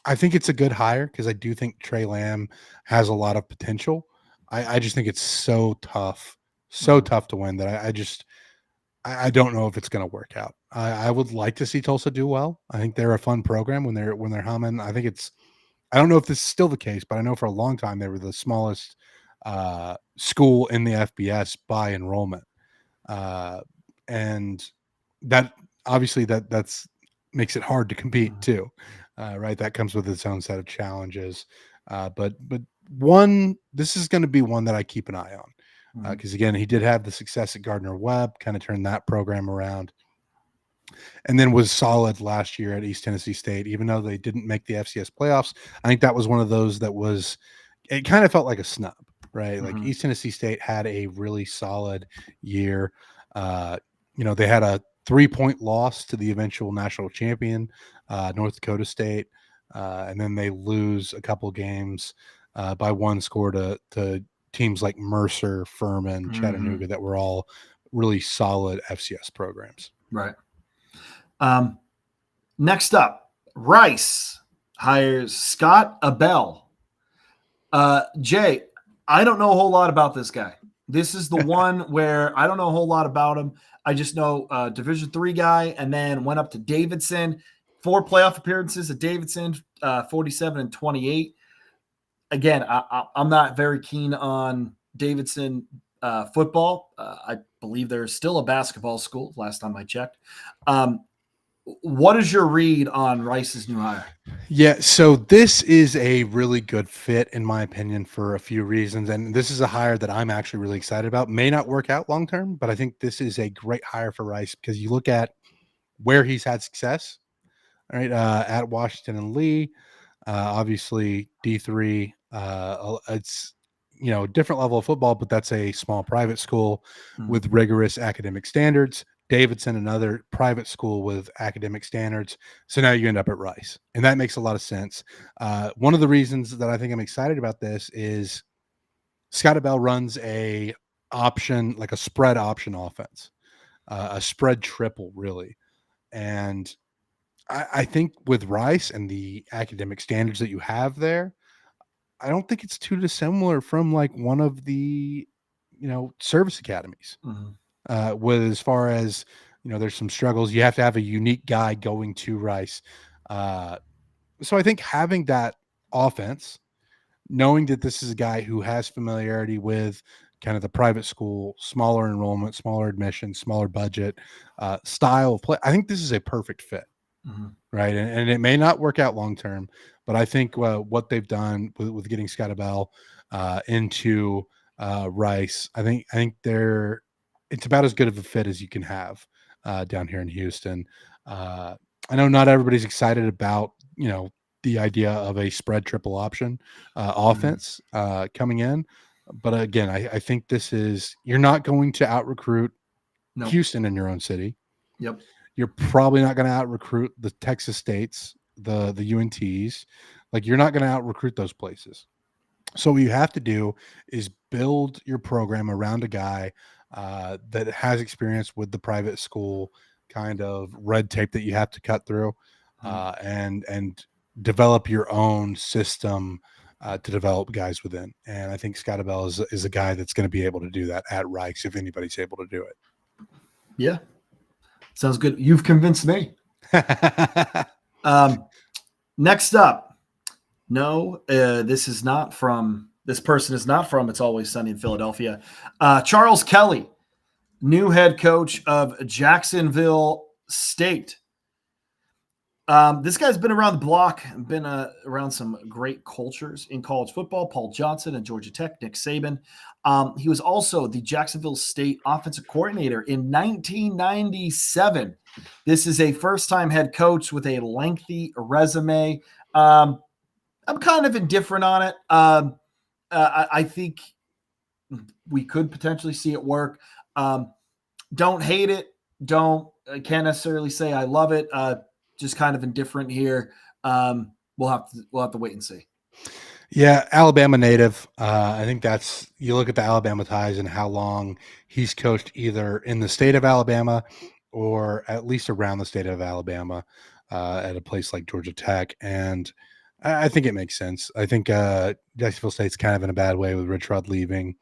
I think it's a good hire because I do think Trey Lamb has a lot of potential. I just think it's so tough to win that I don't know if it's going to work out. I would like to see Tulsa do well. I think they're a fun program when they're humming. I don't know if this is still the case, but I know for a long time they were the smallest school in the FBS by enrollment, and that obviously that's makes it hard to compete too, right? That comes with its own set of challenges, but this is going to be one that I keep an eye on because again, he did have the success at Gardner Webb, kind of turned that program around. And then was solid last year at East Tennessee State, even though they didn't make the FCS playoffs. I think that was one of those it kind of felt like a snub, right? Like East Tennessee State had a really solid year. They had a 3-point loss to the eventual national champion, North Dakota State. And then they lose a couple games by one score to teams like Mercer, Furman, Chattanooga, that were all really solid FCS programs. Right. Next up, Rice hires Scott Abell. Jay, I don't know a whole lot about this guy. This is the one where I don't know a whole lot about him. I just know Division III guy, and then went up to Davidson. 4 playoff appearances at Davidson, 47-28. Again, I'm not very keen on Davidson football. I believe they're still a basketball school, last time I checked. What is your read on Rice's new hire? Yeah, so this is a really good fit, in my opinion, for a few reasons. And this is a hire that I'm actually really excited about. May not work out long term, but I think this is a great hire for Rice because you look at where he's had success, right? At Washington and Lee, obviously D3. It's a different level of football, but that's a small private school with rigorous academic standards. Davidson, another private school with academic standards. So now you end up at Rice, and that makes a lot of sense. One of the reasons that I think I'm excited about this is Scott Abell runs a spread option offense, a spread triple, really. And I think with Rice and the academic standards that you have there, I don't think it's too dissimilar from like one of the, service academies. With as far as, there's some struggles. You have to have a unique guy going to Rice. So I think having that offense, knowing that this is a guy who has familiarity with kind of the private school, smaller enrollment, smaller admission, smaller budget style of play, I think this is a perfect fit. Right. And it may not work out long term, but I think what they've done with getting Scott Abell into Rice, I think it's about as good of a fit as you can have down here in Houston. I know not everybody's excited about, the idea of a spread triple option offense coming in. But again, I think you're not going to out recruit Houston in your own city. Yep. You're probably not going to out recruit the Texas States, the UNTs. Like, you're not going to out recruit those places. So what you have to do is build your program around a guy that has experience with the private school kind of red tape that you have to cut through, and develop your own system to develop guys within. And I think Scott Abell is a guy that's going to be able to do that at Rice if anybody's able to do it. Yeah. Sounds good. You've convinced me. Next up. No, this person is not from It's Always Sunny in Philadelphia. Charles Kelly, new head coach of Jacksonville State. This guy's been around the block, been around some great cultures in college football. Paul Johnson at Georgia Tech, Nick Saban. He was also the Jacksonville State offensive coordinator in 1997. This is a first-time head coach with a lengthy resume. I'm kind of indifferent on it. I think we could potentially see it work. Don't hate it. Can't necessarily say I love it. Just kind of indifferent here. We'll have to wait and see. Yeah, Alabama native. I think that's, you look at the Alabama ties and how long he's coached either in the state of Alabama or at least around the state of Alabama at a place like Georgia Tech. And I think it makes sense. I think Jacksonville State's kind of in a bad way with Rich Rod leaving.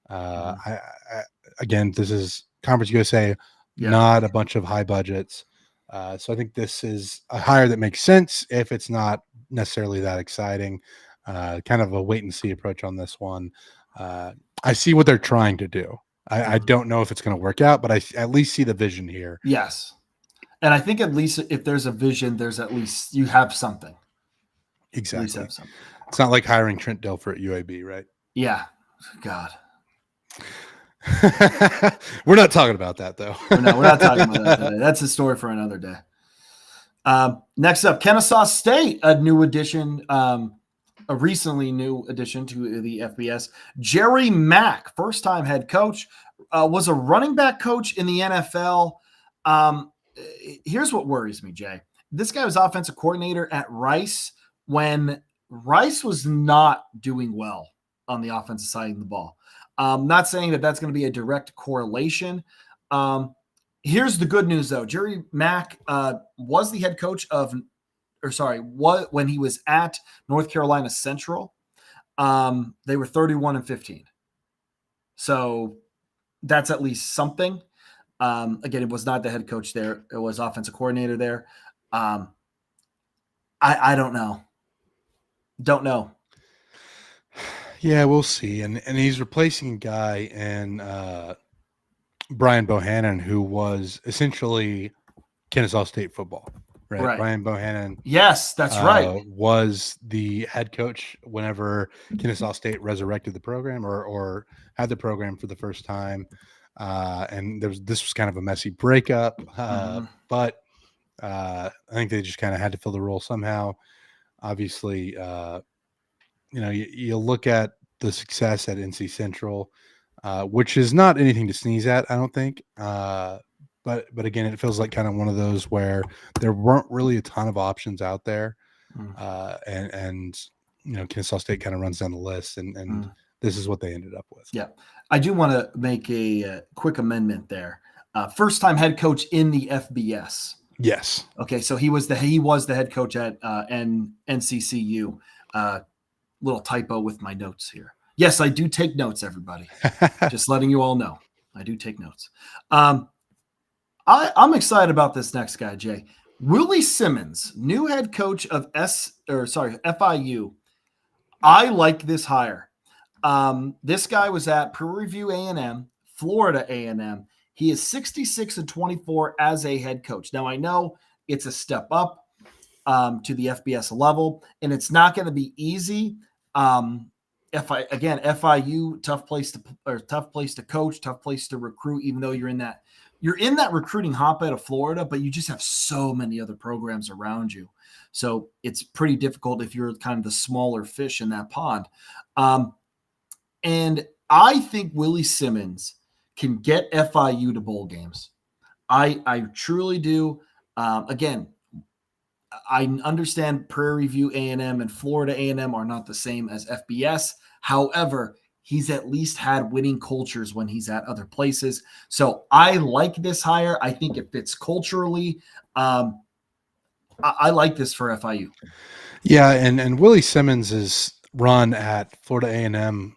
Again, this is Conference USA, not a bunch of high budgets. So I think this is a hire that makes sense if it's not necessarily that exciting. Kind of a wait and see approach on this one. I see what they're trying to do. I don't know if it's going to work out, but I at least see the vision here. Yes. And I think at least if there's a vision, there's at least you have something. Exactly. It's not like hiring Trent Dilfer at UAB, right? Yeah. God. We're not talking about that, though. We're not talking about that today. That's a story for another day. Next up, Kennesaw State, a new addition, a recently new addition to the FBS. Jerry Mack, first-time head coach, was a running back coach in the NFL. Here's what worries me, Jay. This guy was offensive coordinator at Rice when Rice was not doing well on the offensive side of the ball. Not saying that that's going to be a direct correlation. Here's the good news, though. Jerry Mack was the head coach when he was at North Carolina Central. They were 31-15. So that's at least something. Again, it was not the head coach there. It was offensive coordinator there. I don't know. Don't know. Yeah, we'll see. And he's replacing a guy in Brian Bohannon, who was essentially Kennesaw State football, right? Brian Bohannon. Yes, that's right. Was the head coach whenever Kennesaw State resurrected the program or had the program for the first time. And this was kind of a messy breakup, but I think they just kind of had to fill the role somehow. Obviously, you look at the success at NC Central, which is not anything to sneeze at, I don't think. But again, it feels like kind of one of those where there weren't really a ton of options out there. And Kennesaw State kind of runs down the list, and this is what they ended up with. Yeah. I do want to make a quick amendment there. First-time head coach in the FBS. Yes. Okay, so he was the head coach at NCCU. Little typo with my notes here. Yes, I do take notes, everybody. Just letting you all know. I do take notes. I'm excited about this next guy, Jay. Willie Simmons, new head coach of FIU. I like this hire. This guy was at Prairie View A&M, Florida A&M. He is 66-24 as a head coach. Now, I know it's a step up to the FBS level, and it's not going to be easy. FIU, tough place to coach, tough place to recruit, even though you're in that recruiting hotbed of Florida, but you just have so many other programs around you. So it's pretty difficult if you're kind of the smaller fish in that pond. And I think Willie Simmons can get FIU to bowl games. I truly do. Again, I understand Prairie View A&M and Florida A&M are not the same as FBS. However, he's at least had winning cultures when he's at other places. So I like this hire. I think it fits culturally. I like this for FIU. Yeah, and Willie Simmons' run at Florida A&M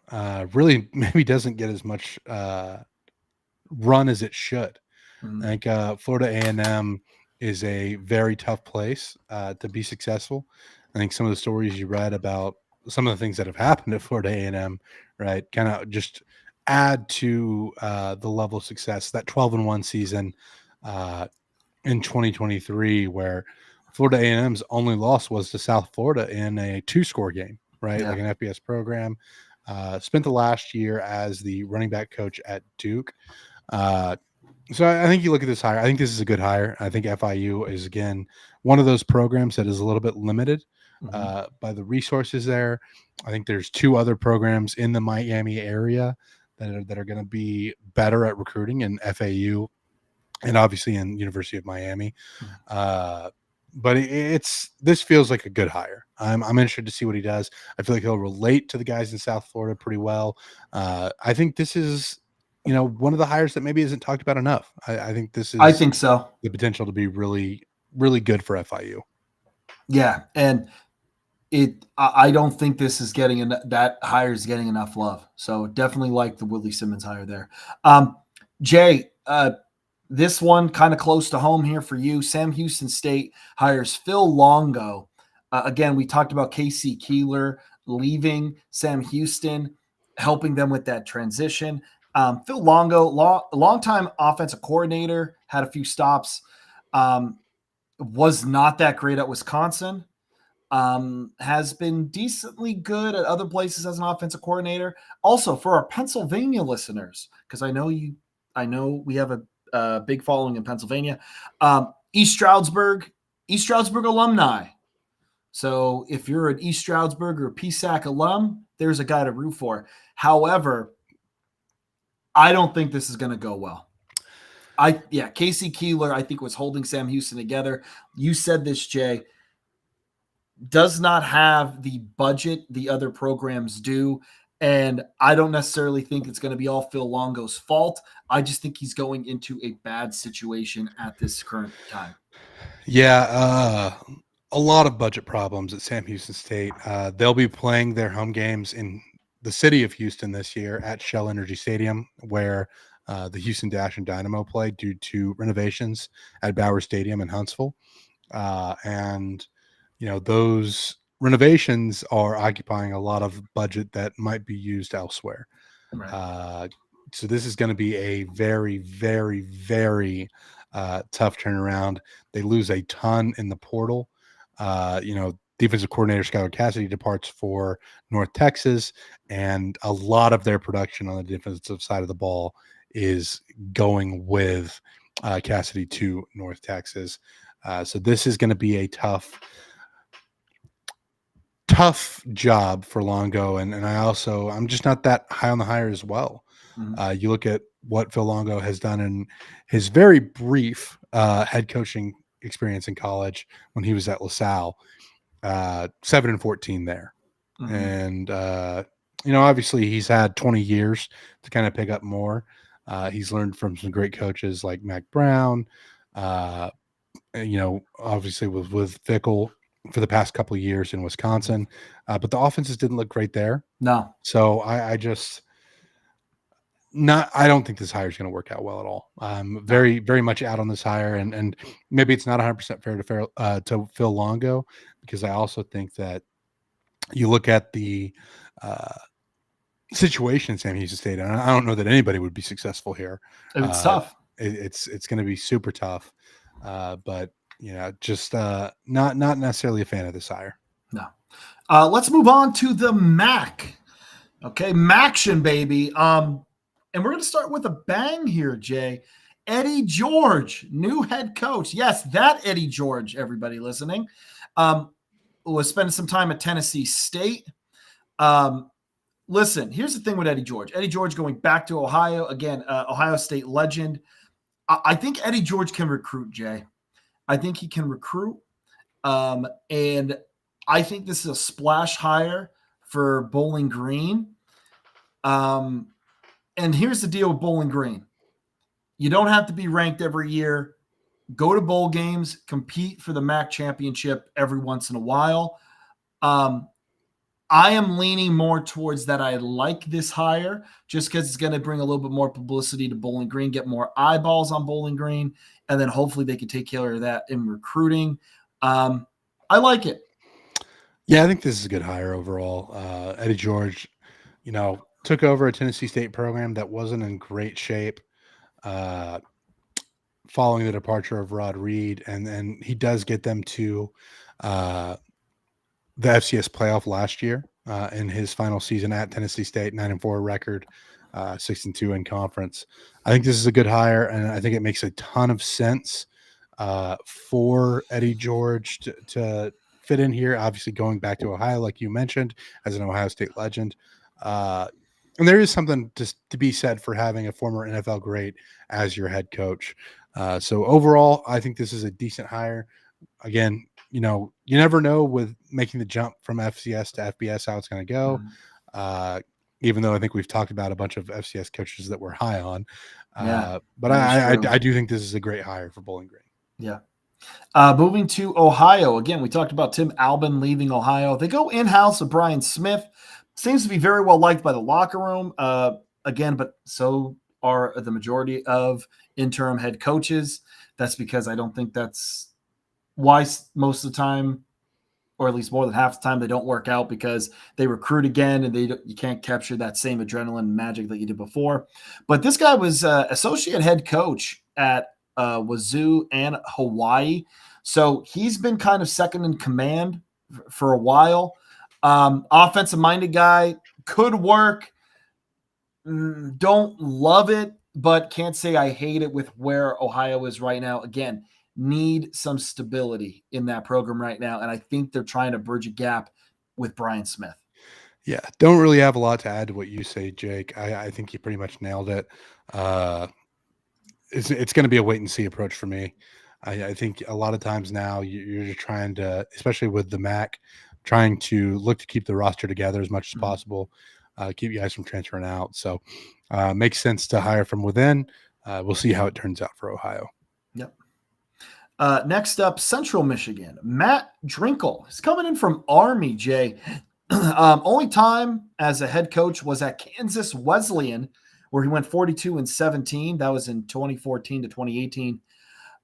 really maybe doesn't get as much run as it should. I think Florida A&M is a very tough place to be successful. I think some of the stories you read about some of the things that have happened at Florida A&M, right, kind of just add to the level of success. That 12-1 season in 2023, where Florida A&M's only loss was to South Florida in a 2-score game, right, like an FBS program. Spent the last year as the running back coach at Duke. So I think you look at this hire. I think this is a good hire. I think FIU is, again, one of those programs that is a little bit limited by the resources there. I think there's 2 other programs in the Miami area that are going to be better at recruiting, in FAU and obviously in University of Miami. but this feels like a good hire. I'm interested to see what he does. I feel like he'll relate to the guys in South Florida pretty well. I think this is, one of the hires that maybe isn't talked about enough. I think this I is think so. the potential to be really, really good for FIU. Yeah, and I don't think this is that hire is getting enough love. So definitely like the Willie Simmons hire there. Jay, this one kind of close to home here for you. Sam Houston State hires Phil Longo. Again, we talked about Casey Keeler leaving Sam Houston, helping them with that transition. Phil Longo, longtime offensive coordinator, had a few stops. Was not that great at Wisconsin. Has been decently good at other places as an offensive coordinator. Also, for our Pennsylvania listeners, because I know we have a big following in Pennsylvania. East Stroudsburg alumni. So if you're an East Stroudsburg or a PSAC alum, there's a guy to root for. However, I don't think this is going to go well. Casey Keeler, I think, was holding Sam Houston together. You said this, Jay. Does not have the budget the other programs do. And I don't necessarily think it's going to be all Phil Longo's fault. I just think he's going into a bad situation at this current time. Yeah, a lot of budget problems at Sam Houston State. They'll be playing their home games in the city of Houston this year at Shell Energy Stadium, where the Houston Dash and Dynamo play due to renovations at Bauer Stadium in Huntsville. And those renovations are occupying a lot of budget that might be used elsewhere. Right. So this is going to be a very, very, very tough turnaround. They lose a ton in the portal. Defensive coordinator Skylar Cassidy departs for North Texas, and a lot of their production on the defensive side of the ball is going with Cassidy to North Texas. So this is going to be a tough job for Longo. And I'm just not that high on the hire as well. Mm-hmm. You look at what Phil Longo has done in his very brief head coaching experience in college when he was at LaSalle, 7-14 there. Mm-hmm. And, obviously he's had 20 years to kind of pick up more. He's learned from some great coaches like Mac Brown, obviously with Fickell for the past couple of years in Wisconsin, but the offenses didn't look great there. No. So I don't think this hire is going to work out well at all. I'm very, very much out on this hire, and maybe it's not 100% fair to Phil Longo, because I also think that you look at the situation in Sam Houston State, and I don't know that anybody would be successul here. It's tough. It's going to be super tough, but just not necessarily a fan of this hire. No. Let's move on to the MAC. Okay, Maction, baby. And we're going to start with a bang here, Jay. Eddie George, new head coach. Yes, that Eddie George, everybody listening, was spending some time at Tennessee State. Listen, here's the thing with Eddie George. Eddie George going back to Ohio. Again, Ohio State legend. I think Eddie George can recruit, Jay. I think he can recruit. And I think this is a splash hire for Bowling Green. And here's the deal with Bowling Green. You don't have to be ranked every year. Go to bowl games, compete for the MAC championship every once in a while. I am leaning more towards that. I like this hire just because it's going to bring a little bit more publicity to Bowling Green, get more eyeballs on Bowling Green, and then hopefully they can take care of that in recruiting. I like it. Yeah, I think this is a good hire overall. Eddie George, took over a Tennessee State program that wasn't in great shape following the departure of Rod Reed, and he does get them to the FCS playoff last year in his final season at Tennessee State, 9-4 record, 6-2 in conference. I think this is a good hire, and I think it makes a ton of sense for Eddie George to fit in here. Obviously, going back to Ohio, like you mentioned, as an Ohio State legend. And there is something to be said for having a former NFL great as your head coach. So overall, I think this is a decent hire. again, you never know with making the jump from FCS to FBS how it's going to go. Even though I think we've talked about a bunch of FCS coaches that we're high on. But I do think this is a great hire for Bowling Green. Yeah. Moving to Ohio. Again, we talked about Tim Albin leaving Ohio. They go in-house with Brian Smith. Seems to be very well liked by the locker room. Again, but so are the majority of interim head coaches. That's because I don't think that's why most of the time, or at least more than half the time, they don't work out, because they recruit again and you can't capture that same adrenaline magic that you did before. But this guy was associate head coach at Wazoo and Hawaii. So he's been kind of second in command for a while. Offensive minded guy, could work. Don't love it, but can't say I hate it with where Ohio is right now. Again, need some stability in that program right now. And I think they're trying to bridge a gap with Brian Smith. Yeah. Don't really have a lot to add to what you say, Jake. I think you pretty much nailed it. It's going to be a wait and see approach for me. I think a lot of times now you're just trying to, especially with the MAC, trying to look to keep the roster together as much as possible, keep you guys from transferring out. So makes sense to hire from within. We'll see how it turns out for Ohio. Yep. Next up, Central Michigan. Matt Drinkle is coming in from Army, Jay. Only time as a head coach was at Kansas Wesleyan, where he went 42-17. That was in 2014 to 2018.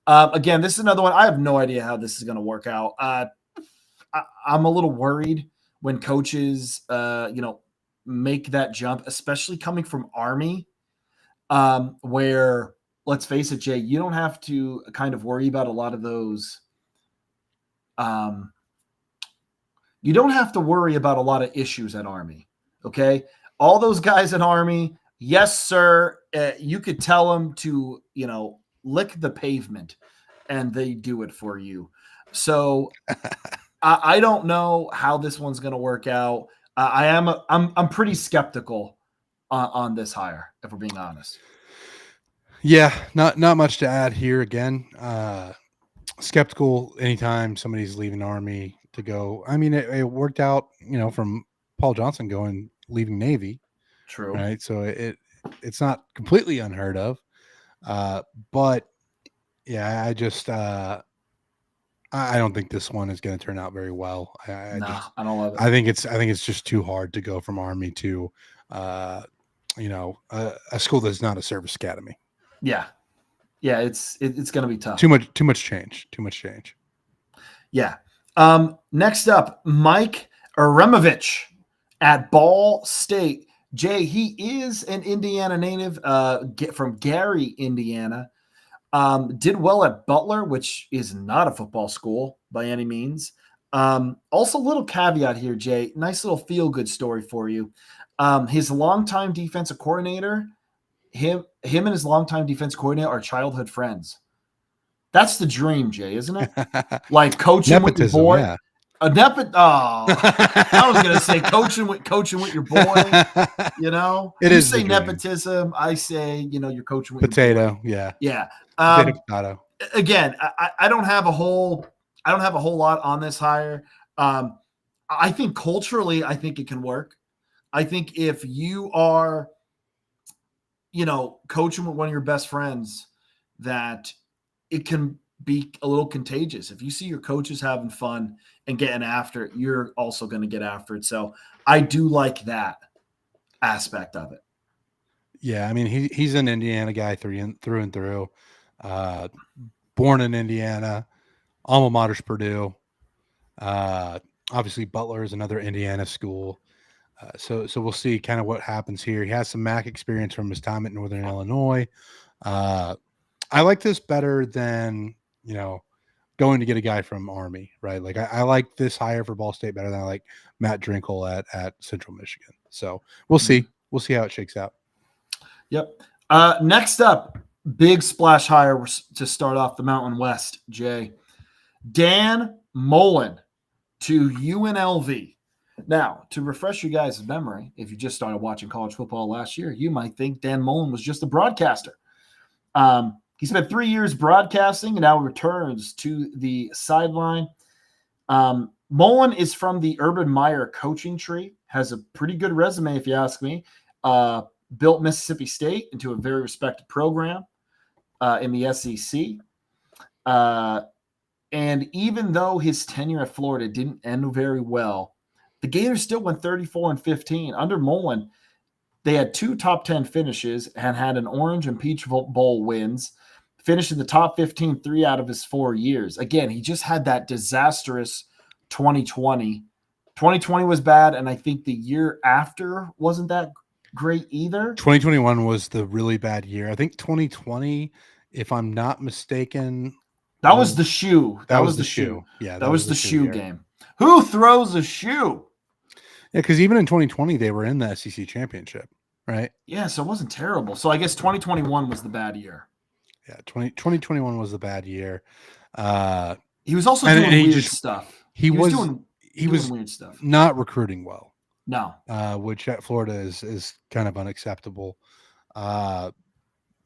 Again, this is another one. I have no idea how this is going to work out. I'm a little worried when coaches, make that jump, especially coming from Army, where, let's face it, Jay, you don't have to kind of worry about a lot of those. You don't have to worry about a lot of issues at Army. Okay. All those guys at Army, yes, sir. You could tell them to, lick the pavement and they do it for you. So I don't know how this one's going to work out. I'm pretty skeptical on this hire, if we're being honest. Yeah, not much to add here. Again, skeptical anytime somebody's leaving Army to go. I mean, it worked out, from Paul Johnson leaving Navy. True. Right. So it's not completely unheard of. But yeah, I just I don't think this one is going to turn out very well. I don't love it. I think it's just too hard to go from Army to a school that's not a service academy. Yeah. Yeah, it's going to be tough. Too much change. Yeah. Next up, Mike Aremovich at Ball State. Jay, he is an Indiana native, from Gary, Indiana. Did well at Butler, which is not a football school by any means. Also, a little caveat here, Jay. Nice little feel-good story for you. His longtime defensive coordinator, him and his longtime defense coordinator are childhood friends. That's the dream, Jay, isn't it? Like coaching with your boy. Yeah. I was gonna say coaching with your boy. It you is say nepotism. I say you're coaching with potato. Your boy. Yeah. Potato. Again, I don't have a whole lot on this hire. I think culturally, I think it can work. I think if you are, coaching with one of your best friends, that it can be a little contagious. If you see your coaches having fun and getting after it, you're also going to get after it. So I do like that aspect of it. Yeah, I mean, he's an Indiana guy through and through. Born in Indiana, alma mater's Purdue. Obviously, Butler is another Indiana school. So we'll see kind of what happens here. He has some MAC experience from his time at Northern Illinois. I like this better than, going to get a guy from Army, right? Like I like this hire for Ball State better than I like Matt Drinkle at Central Michigan. So we'll see. We'll see how it shakes out. Yep. Next up, big splash hire to start off the Mountain West, Jay. Dan Mullen to UNLV. Now, to refresh you guys' memory, if you just started watching college football last year, you might think Dan Mullen was just a broadcaster. He spent 3 years broadcasting and now returns to the sideline. Mullen is from the Urban Meyer coaching tree, has a pretty good resume, if you ask me. Built Mississippi State into a very respected program in the SEC. And even though his tenure at Florida didn't end very well, the Gators still went 34-15. Under Mullen, they had 2 top 10 finishes and had an Orange and Peach Bowl wins, finished in the top 15 3 out of his 4 years. Again, he just had that disastrous 2020. 2020 was bad, and I think the year after wasn't that great either. 2021 was the really bad year. I think 2020, if I'm not mistaken, that was the shoe. That was the shoe. Yeah, that was the shoe game. Who throws a shoe? Yeah, because even in 2020, they were in the SEC championship, right? Yeah, so it wasn't terrible. So I guess 2021 was the bad year. Yeah, 2021 was the bad year. He was also doing weird stuff. He was doing weird stuff. Not recruiting well. No. Which at Florida is kind of unacceptable.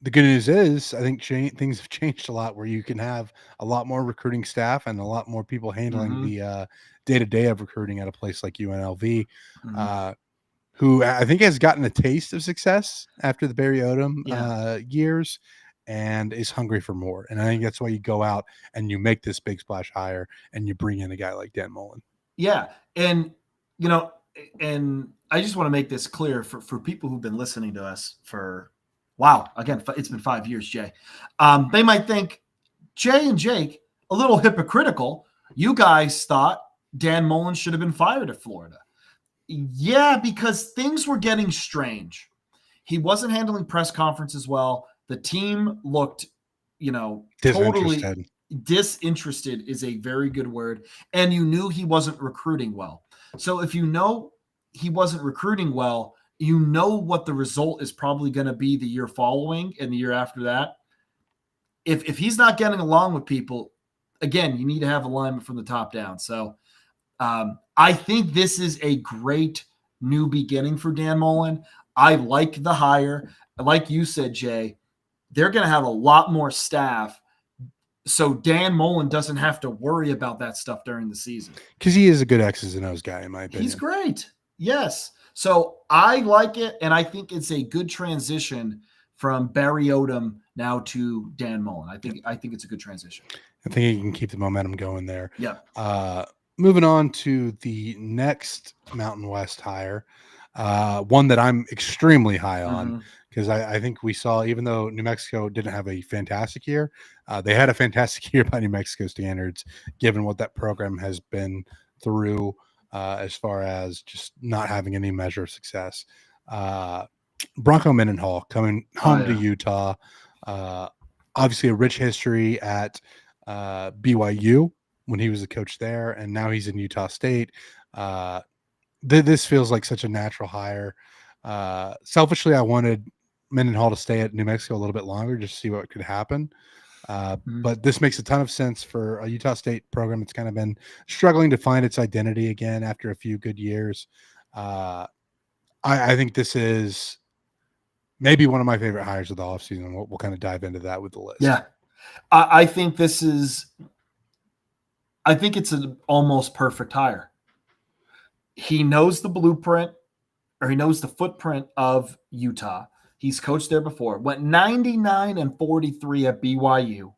The good news is I think things have changed a lot where you can have a lot more recruiting staff and a lot more people handling the day-to-day of recruiting at a place like UNLV, who I think has gotten a taste of success after the Barry Odom years and is hungry for more. And I think that's why you go out and you make this big splash hire and you bring in a guy like Dan Mullen. Yeah. And, and I just want to make this clear for people who've been listening to us for – wow. Again, it's been 5 years, Jay. They might think, Jay and Jake, a little hypocritical. You guys thought Dan Mullen should have been fired at Florida. Yeah, because things were getting strange. He wasn't handling press conferences well. The team looked, totally disinterested is a very good word. And you knew he wasn't recruiting well. So if you know he wasn't recruiting well, you know what the result is probably going to be the year following and the year after that. If he's not getting along with people, again, you need to have alignment from the top down. So I think this is a great new beginning for Dan Mullen. I like the hire. Like you said, Jay, they're going to have a lot more staff. So Dan Mullen doesn't have to worry about that stuff during the season. Because he is a good X's and O's guy, in my opinion. He's great. Yes. So I like it, and I think it's a good transition from Barry Odom now to Dan Mullen. I think it's a good transition. I think he can keep the momentum going there. Yeah. Moving on to the next Mountain West hire, one that I'm extremely high on because I think we saw, even though New Mexico didn't have a fantastic year, they had a fantastic year by New Mexico standards, given what that program has been through. As far as just not having any measure of success. Bronco Mendenhall coming home to Utah. Obviously a rich history at BYU when he was the coach there, and now he's in Utah State. This feels like such a natural hire. Selfishly, I wanted Mendenhall to stay at New Mexico a little bit longer just to see what could happen. But this makes a ton of sense for a Utah State program that's kind of been struggling to find its identity again after a few good years. I think this is maybe one of my favorite hires of the offseason. We'll kind of dive into that with the list. Yeah. I think it's an almost perfect hire. He knows the blueprint, or he knows the footprint of Utah. He's coached there before. Went 99-43 at BYU.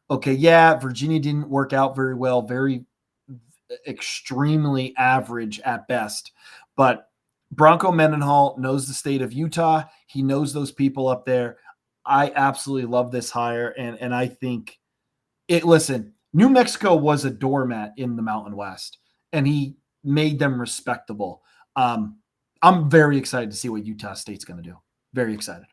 Okay, yeah, Virginia didn't work out very well. Very extremely average at best. But Bronco Mendenhall knows the state of Utah. He knows those people up there. I absolutely love this hire, and I think it. Listen, New Mexico was a doormat in the Mountain West, and he made them respectable. I'm very excited to see what Utah State's going to do. Very excited.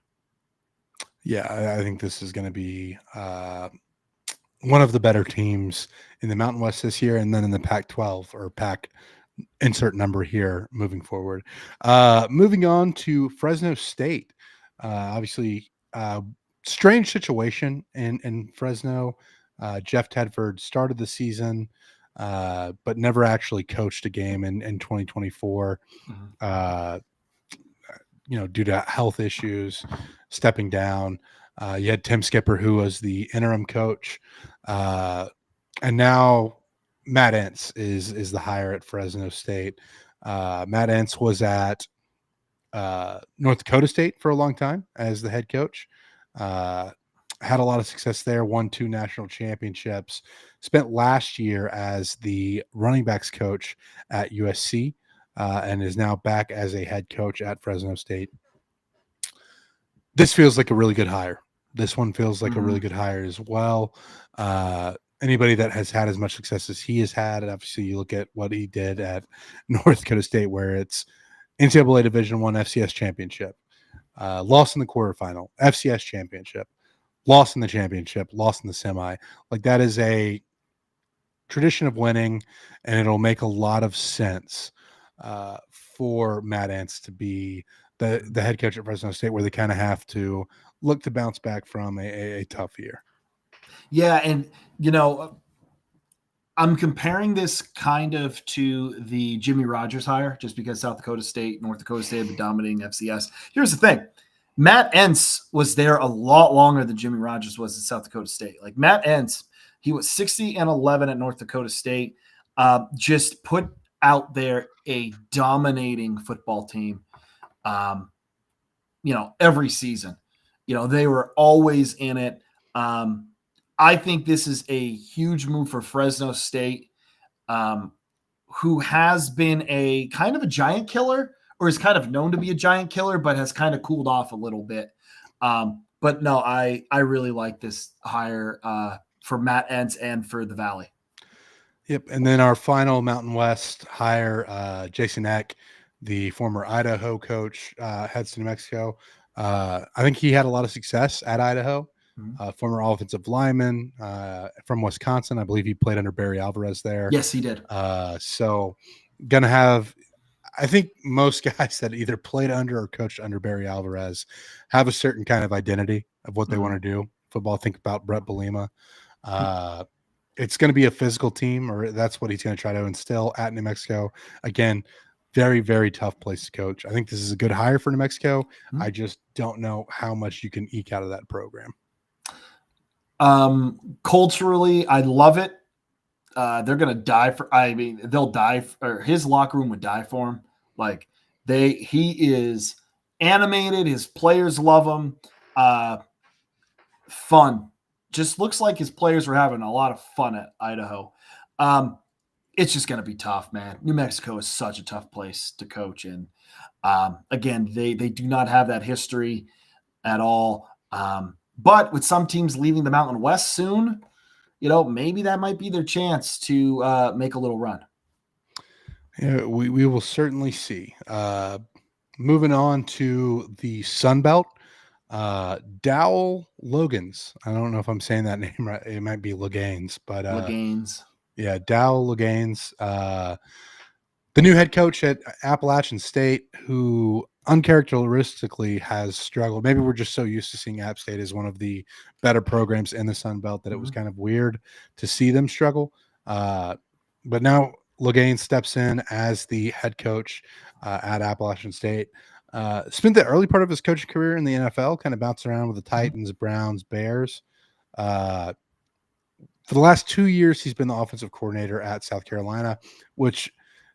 Yeah, I think this is going to be one of the better teams in the Mountain West this year, and then in the Pac-12 or Pac insert number here moving forward. Moving on to Fresno State. Obviously, strange situation in Fresno. Jeff Tedford started the season, but never actually coached a game in 2024. Due to health issues, stepping down. You had Tim Skipper, who was the interim coach, and now Matt Entz is the hire at Fresno State. Matt Entz was at North Dakota State for a long time as the head coach. Had a lot of success there, won 2 national championships, spent last year as the running backs coach at USC, and is now back as a head coach at Fresno State. This feels like a really good hire. This one feels like a really good hire as well. Anybody that has had as much success as he has had, and obviously you look at what he did at North Dakota State, where it's NCAA Division I FCS championship, lost in the quarterfinal, FCS championship, lost in the championship, lost in the semi. Like, that is a tradition of winning, and it'll make a lot of sense for Matt Entz to be the head coach at Fresno State, where they kind of have to look to bounce back from a tough year. Yeah, and I'm comparing this kind of to the Jimmy Rogers hire, just because South Dakota State, North Dakota State have been dominating FCS. Here's the thing. Matt Entz was there a lot longer than Jimmy Rogers was at South Dakota State. Like, Matt Entz, he was 60-11 at North Dakota State, just put out there a dominating football team, every season. They were always in it. I think this is a huge move for Fresno State, who has been a kind of a giant killer, or is kind of known to be a giant killer, but has kind of cooled off a little bit. But no, I really like this hire for Matt Entz and for the Valley. Yep. And then our final Mountain West hire, Jason Eck, the former Idaho coach, heads to New Mexico. I think he had a lot of success at Idaho. Former offensive lineman from Wisconsin. I believe he played under Barry Alvarez there. Yes, he did. So going to have, I think most guys that either played under or coached under Barry Alvarez have a certain kind of identity of what they want to do. Football, think about Brett Bielema. It's going to be a physical team, or that's what he's going to try to instill at New Mexico. Again, very, very tough place to coach. I think this is a good hire for New Mexico. I just don't know how much you can eke out of that program. Culturally, I love it. They're going to die they'll die, or his locker room would die for him. Like, he is animated. His players love him. Fun. Just looks like his players were having a lot of fun at Idaho. It's just going to be tough, man. New Mexico is such a tough place to coach in. Again, they do not have that history at all. But with some teams leaving the Mountain West soon, maybe that might be their chance to make a little run. Yeah, we will certainly see. Moving on to the Sun Belt, Dowell Logans. I don't know if I'm saying that name right. It might be Logans, but Logans. Yeah, Dowell Logans, the new head coach at Appalachian State, who uncharacteristically has struggled. Maybe we're just so used to seeing App State as one of the better programs in the Sun Belt that it was kind of weird to see them struggle. But now Logans steps in as the head coach at Appalachian State. Spent the early part of his coaching career in the NFL, kind of bounced around with the Titans, Browns, Bears. For the last 2 years, he's been the offensive coordinator at South Carolina, which,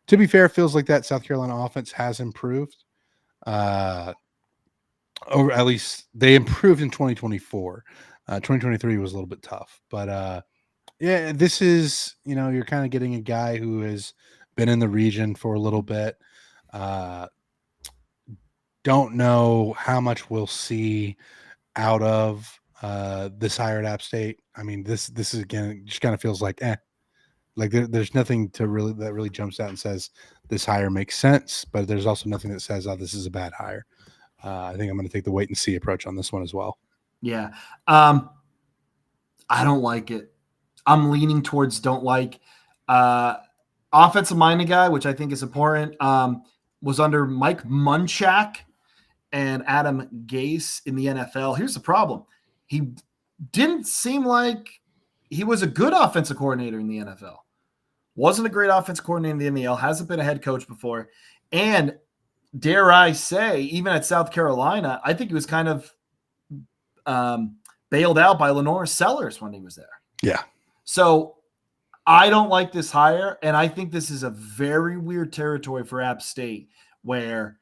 to be fair, feels like that South Carolina offense has improved. Or at least they improved in 2024. 2023 was a little bit tough, but yeah, this is, you're kind of getting a guy who has been in the region for a little bit. Don't know how much we'll see out of this hire at App State. I mean, this is, again, just kind of feels like like there's nothing that really jumps out and says this hire makes sense, but there's also nothing that says, oh, this is a bad hire. I think I'm going to take the wait and see approach on this one as well. Yeah. I don't like it. I'm leaning towards don't like. Offensive minded guy, which I think is important, was under Mike Munchak and Adam Gase in the NFL. Here's the problem. He didn't seem like he was a good offensive coordinator in the NFL. Wasn't a great offensive coordinator in the NFL. Hasn't been a head coach before. And dare I say, even at South Carolina, I think he was kind of bailed out by Lenore Sellers when he was there. Yeah. So I don't like this hire, and I think this is a very weird territory for App State where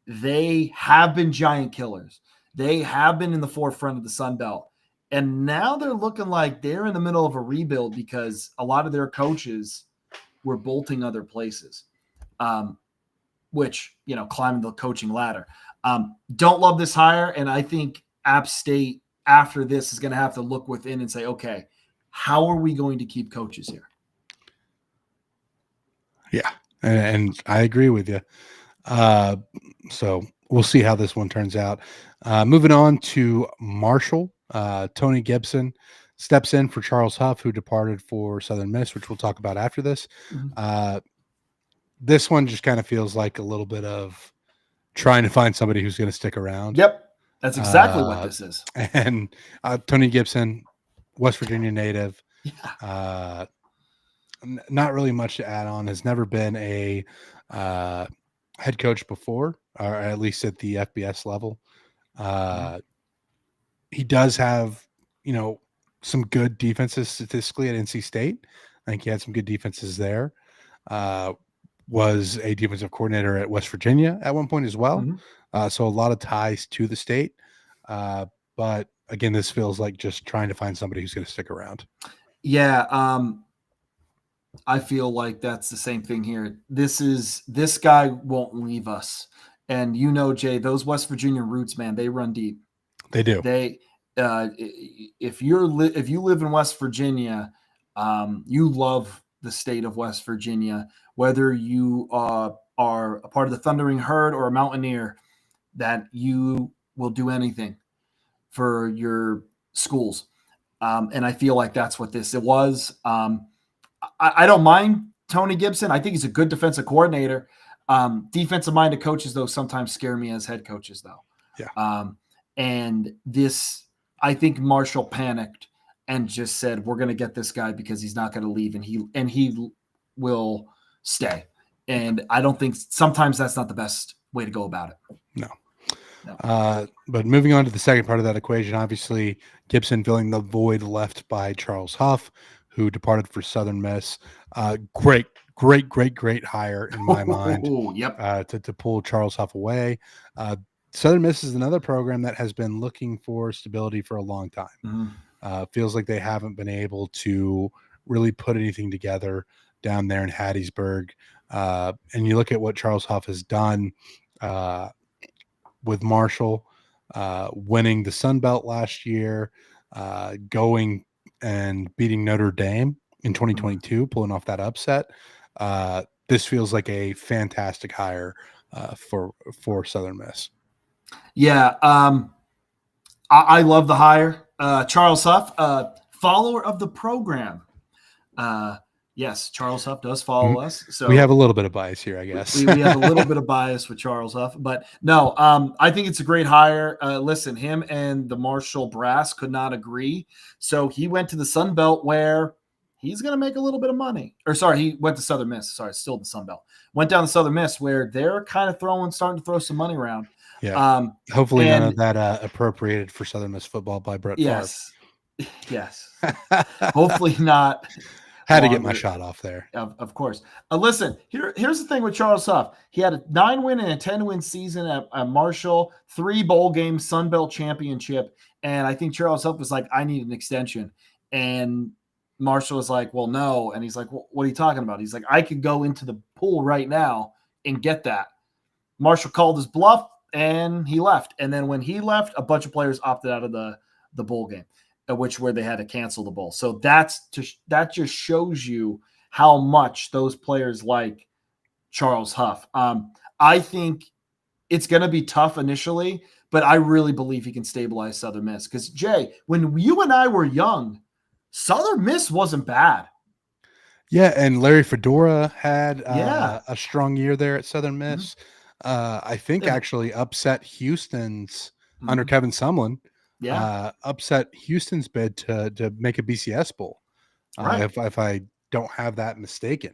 they have been giant killers. They have been in the forefront of the Sun Belt. And now they're looking like they're in the middle of a rebuild because a lot of their coaches were bolting other places, which, climbing the coaching ladder. Don't love this hire. And I think App State after this is going to have to look within and say, okay, how are we going to keep coaches here? Yeah. And I agree with you. So we'll see how this one turns out. Moving on to Marshall, Tony Gibson steps in for Charles Huff, who departed for Southern Miss, which we'll talk about after this. Mm-hmm. This one just kind of feels like a little bit of trying to find somebody who's going to stick around. Yep. That's exactly what this is. And Tony Gibson, West Virginia native. Yeah. Not really much to add on. Has never been a head coach before, or at least at the FBS level. He does have, some good defenses statistically at NC State. I think he had some good defenses there. Was a defensive coordinator at West Virginia at one point as well. Mm-hmm. So a lot of ties to the state. But again, this feels like just trying to find somebody who's going to stick around. Yeah. I feel like that's the same thing here. This guy won't leave us. And Jay, those West Virginia roots, man, they run deep. They do. If you live in West Virginia, you love the state of West Virginia, whether you are a part of the Thundering Herd or a Mountaineer, that you will do anything for your schools. And I feel like that's what it was. I don't mind Tony Gibson. I think he's a good defensive coordinator. Defensive-minded coaches, though, sometimes scare me as head coaches, though. Yeah. And this, I think Marshall panicked and just said, we're going to get this guy because he's not going to leave, and he will stay. And I don't think sometimes that's not the best way to go about it. No. But moving on to the second part of that equation, obviously Gibson filling the void left by Charles Huff, who departed for Southern Miss. Great hire in my mind. Yep. To pull Charles Huff away. Southern Miss is another program that has been looking for stability for a long time. Mm-hmm. Feels like they haven't been able to really put anything together down there in Hattiesburg. And you look at what Charles Huff has done with Marshall, winning the Sun Belt last year, going and beating Notre Dame in 2022, pulling off that upset. This feels like a fantastic hire for Southern Miss. Yeah, I love the hire. Charles Huff, follower of the program. Yes, Charles Huff does follow us. So we have a little bit of bias here, I guess. we have a little bit of bias with Charles Huff, but no, I think it's a great hire. Listen, him and the Marshall brass could not agree. So he went to the Sun Belt where he's going to make a little bit of money. Or sorry, he went to Southern Miss. Sorry, still the Sun Belt. Went down to Southern Miss where they're kind of starting to throw some money around. Yeah. Hopefully none of that appropriated for Southern Miss football by Brett Favre. Yes. Hopefully not. Had to get my shot off there. Of course. Listen, here's the thing with Charles Huff. He had a 9-win and a 10-win season at Marshall, 3 bowl games, Sun Belt championship. And I think Charles Huff was like, I need an extension. And Marshall was like, well, no. And he's like, well, what are you talking about? He's like, I could go into the pool right now and get that. Marshall called his bluff and he left. And then when he left, a bunch of players opted out of the bowl game, where they had to cancel the bowl. So that just shows you how much those players like Charles Huff. I think it's going to be tough initially, but I really believe he can stabilize Southern Miss. Because, Jay, when you and I were young, Southern Miss wasn't bad. Yeah, and Larry Fedora had a strong year there at Southern Miss. I think actually upset Houston's under Kevin Sumlin. Yeah, upset Houston's bid to make a BCS bowl, right. if I don't have that mistaken.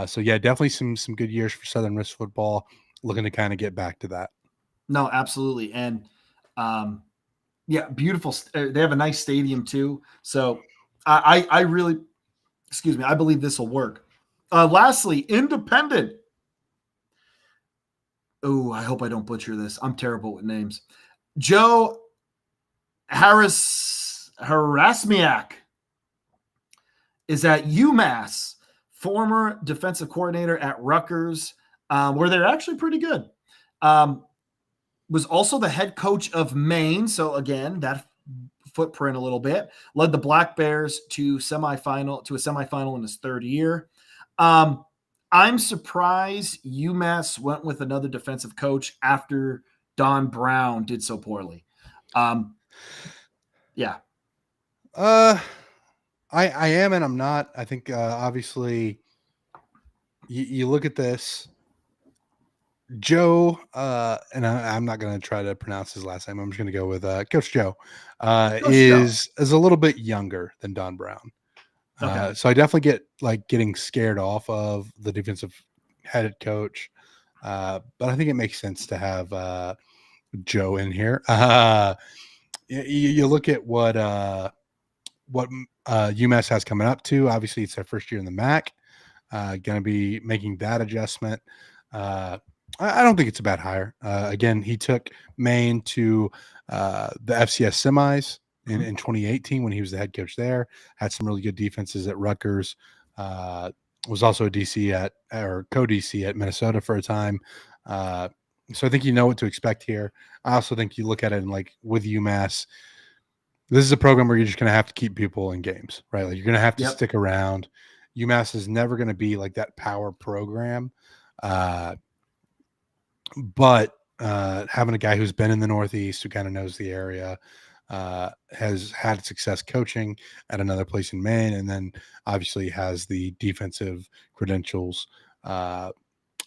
So yeah, definitely some good years for Southern Miss football. Looking to kind of get back to that. No, absolutely. And Yeah, beautiful. They have a nice stadium too. So I really, excuse me, I believe this will work. Lastly, Independent. Oh, I hope I don't butcher this. I'm terrible with names. Joe Harasmiak is at UMass, former defensive coordinator at Rutgers, where they're actually pretty good. Was also the head coach of Maine. So again, that footprint a little bit. Led the Black Bears to a semifinal in his third year. I'm surprised UMass went with another defensive coach after Don Brown did so poorly. Yeah. I am and I'm not. I think obviously you look at this. Joe, and I'm not going to try to pronounce his last name. I'm just going to go with Coach Joe. Is a little bit younger than Don Brown. Okay. So I definitely get like getting scared off of the defensive head coach. But I think it makes sense to have Joe in here. You look at what UMass has coming up to. Obviously, it's their first year in the MAC. Going to be making that adjustment. I don't think it's a bad hire. Again, he took Maine to the FCS semis in 2018 when he was the head coach there. Had some really good defenses at Rutgers. Was also a DC or co-DC at Minnesota for a time. So I think you know what to expect here. I also think you look at it and like with UMass, this is a program where you're just going to have to keep people in games, right? Like you're going to have to stick around. UMass is never going to be like that power program. But having a guy who's been in the Northeast, who kind of knows the area, has had success coaching at another place in Maine, and then obviously has the defensive credentials. I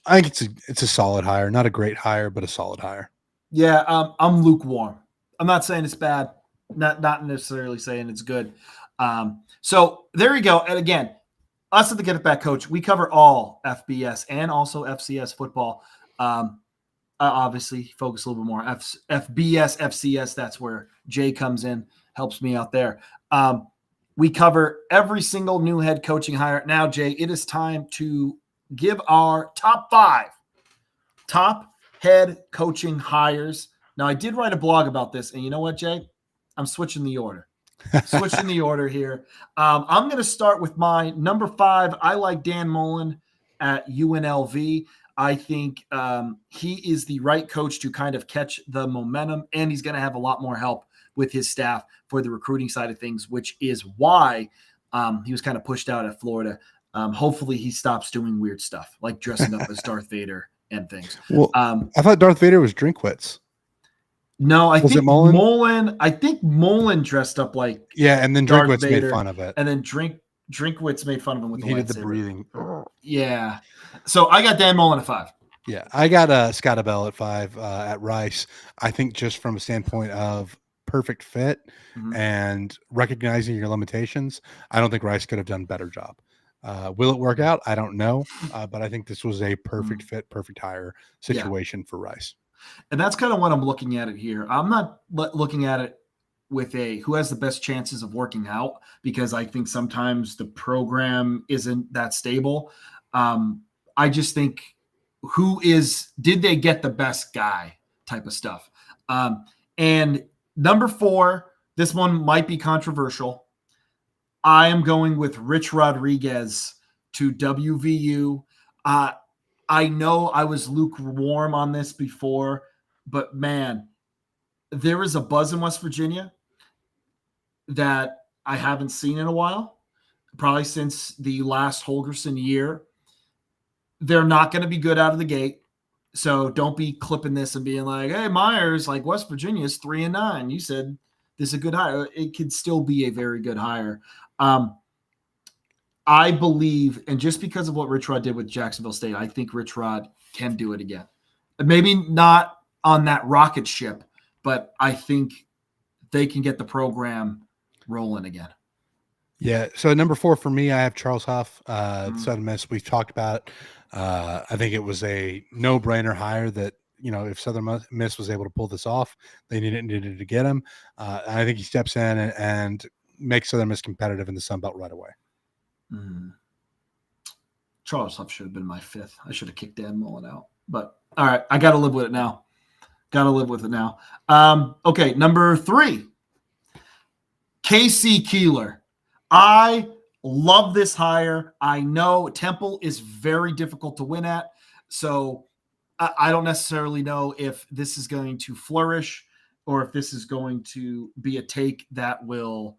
think it's a solid hire, not a great hire, but a solid hire. Yeah, I'm lukewarm. I'm not saying it's bad, not necessarily saying it's good. So there you go. And again, us at the Get It Back Coach, we cover all FBS and also FCS football. Obviously, focus a little bit more FBS, FCS. That's where Jay comes in, helps me out there. We cover every single new head coaching hire. Now, Jay, it is time to give our top 5 top head coaching hires. Now, I did write a blog about this, and you know what, Jay? I'm switching the order. Switching the order here. I'm going to start with my number 5. I like Dan Mullen at UNLV. I think he is the right coach to kind of catch the momentum, and he's going to have a lot more help with his staff for the recruiting side of things, which is why he was kind of pushed out at Florida. Hopefully he stops doing weird stuff like dressing up as Darth Vader and things. Well, I thought Darth Vader was Drinkwitz. No, I think Mullen. I think Mullen dressed up like and then Drinkwitz made fun of it, and then Drinkwitz made fun of him with the lightsaber. He did the breathing. Yeah, so I got Dan Mullen at 5. Yeah, I got Scott Abell at 5 at Rice. I think just from a standpoint of perfect fit and recognizing your limitations, I don't think Rice could have done a better job. Will it work out? I don't know, but I think this was a perfect fit, perfect hire situation for Rice. And that's kind of what I'm looking at it here. I'm not looking at it with who has the best chances of working out, because I think sometimes the program isn't that stable. I just think did they get the best guy type of stuff. And number 4, this one might be controversial. I am going with Rich Rodriguez to WVU. I know I was lukewarm on this before, but man, there is a buzz in West Virginia that I haven't seen in a while, probably since the last Holgorsen year. They're not going to be good out of the gate. So don't be clipping this and being like, hey, Myers, like West Virginia's 3-9. You said this is a good hire. It could still be a very good hire. I believe, and just because of what Rich Rod did with Jacksonville State, I think Rich Rod can do it again. Maybe not on that rocket ship, but I think they can get the program rolling again. Yeah. So number 4 for me, I have Charles Huff, Southern Miss. We've talked about it. I think it was a no-brainer hire that if Southern Miss was able to pull this off, they needed to get him. And I think he steps in and makes Southern Miss competitive in the Sun Belt right away. Charles Huff should have been my 5th. I should have kicked Dan Mullen out. But all right, I got to live with it now. Okay, number 3, Casey Keeler. I love this hire. I know Temple is very difficult to win at, so I don't necessarily know if this is going to flourish or if this is going to be a take that will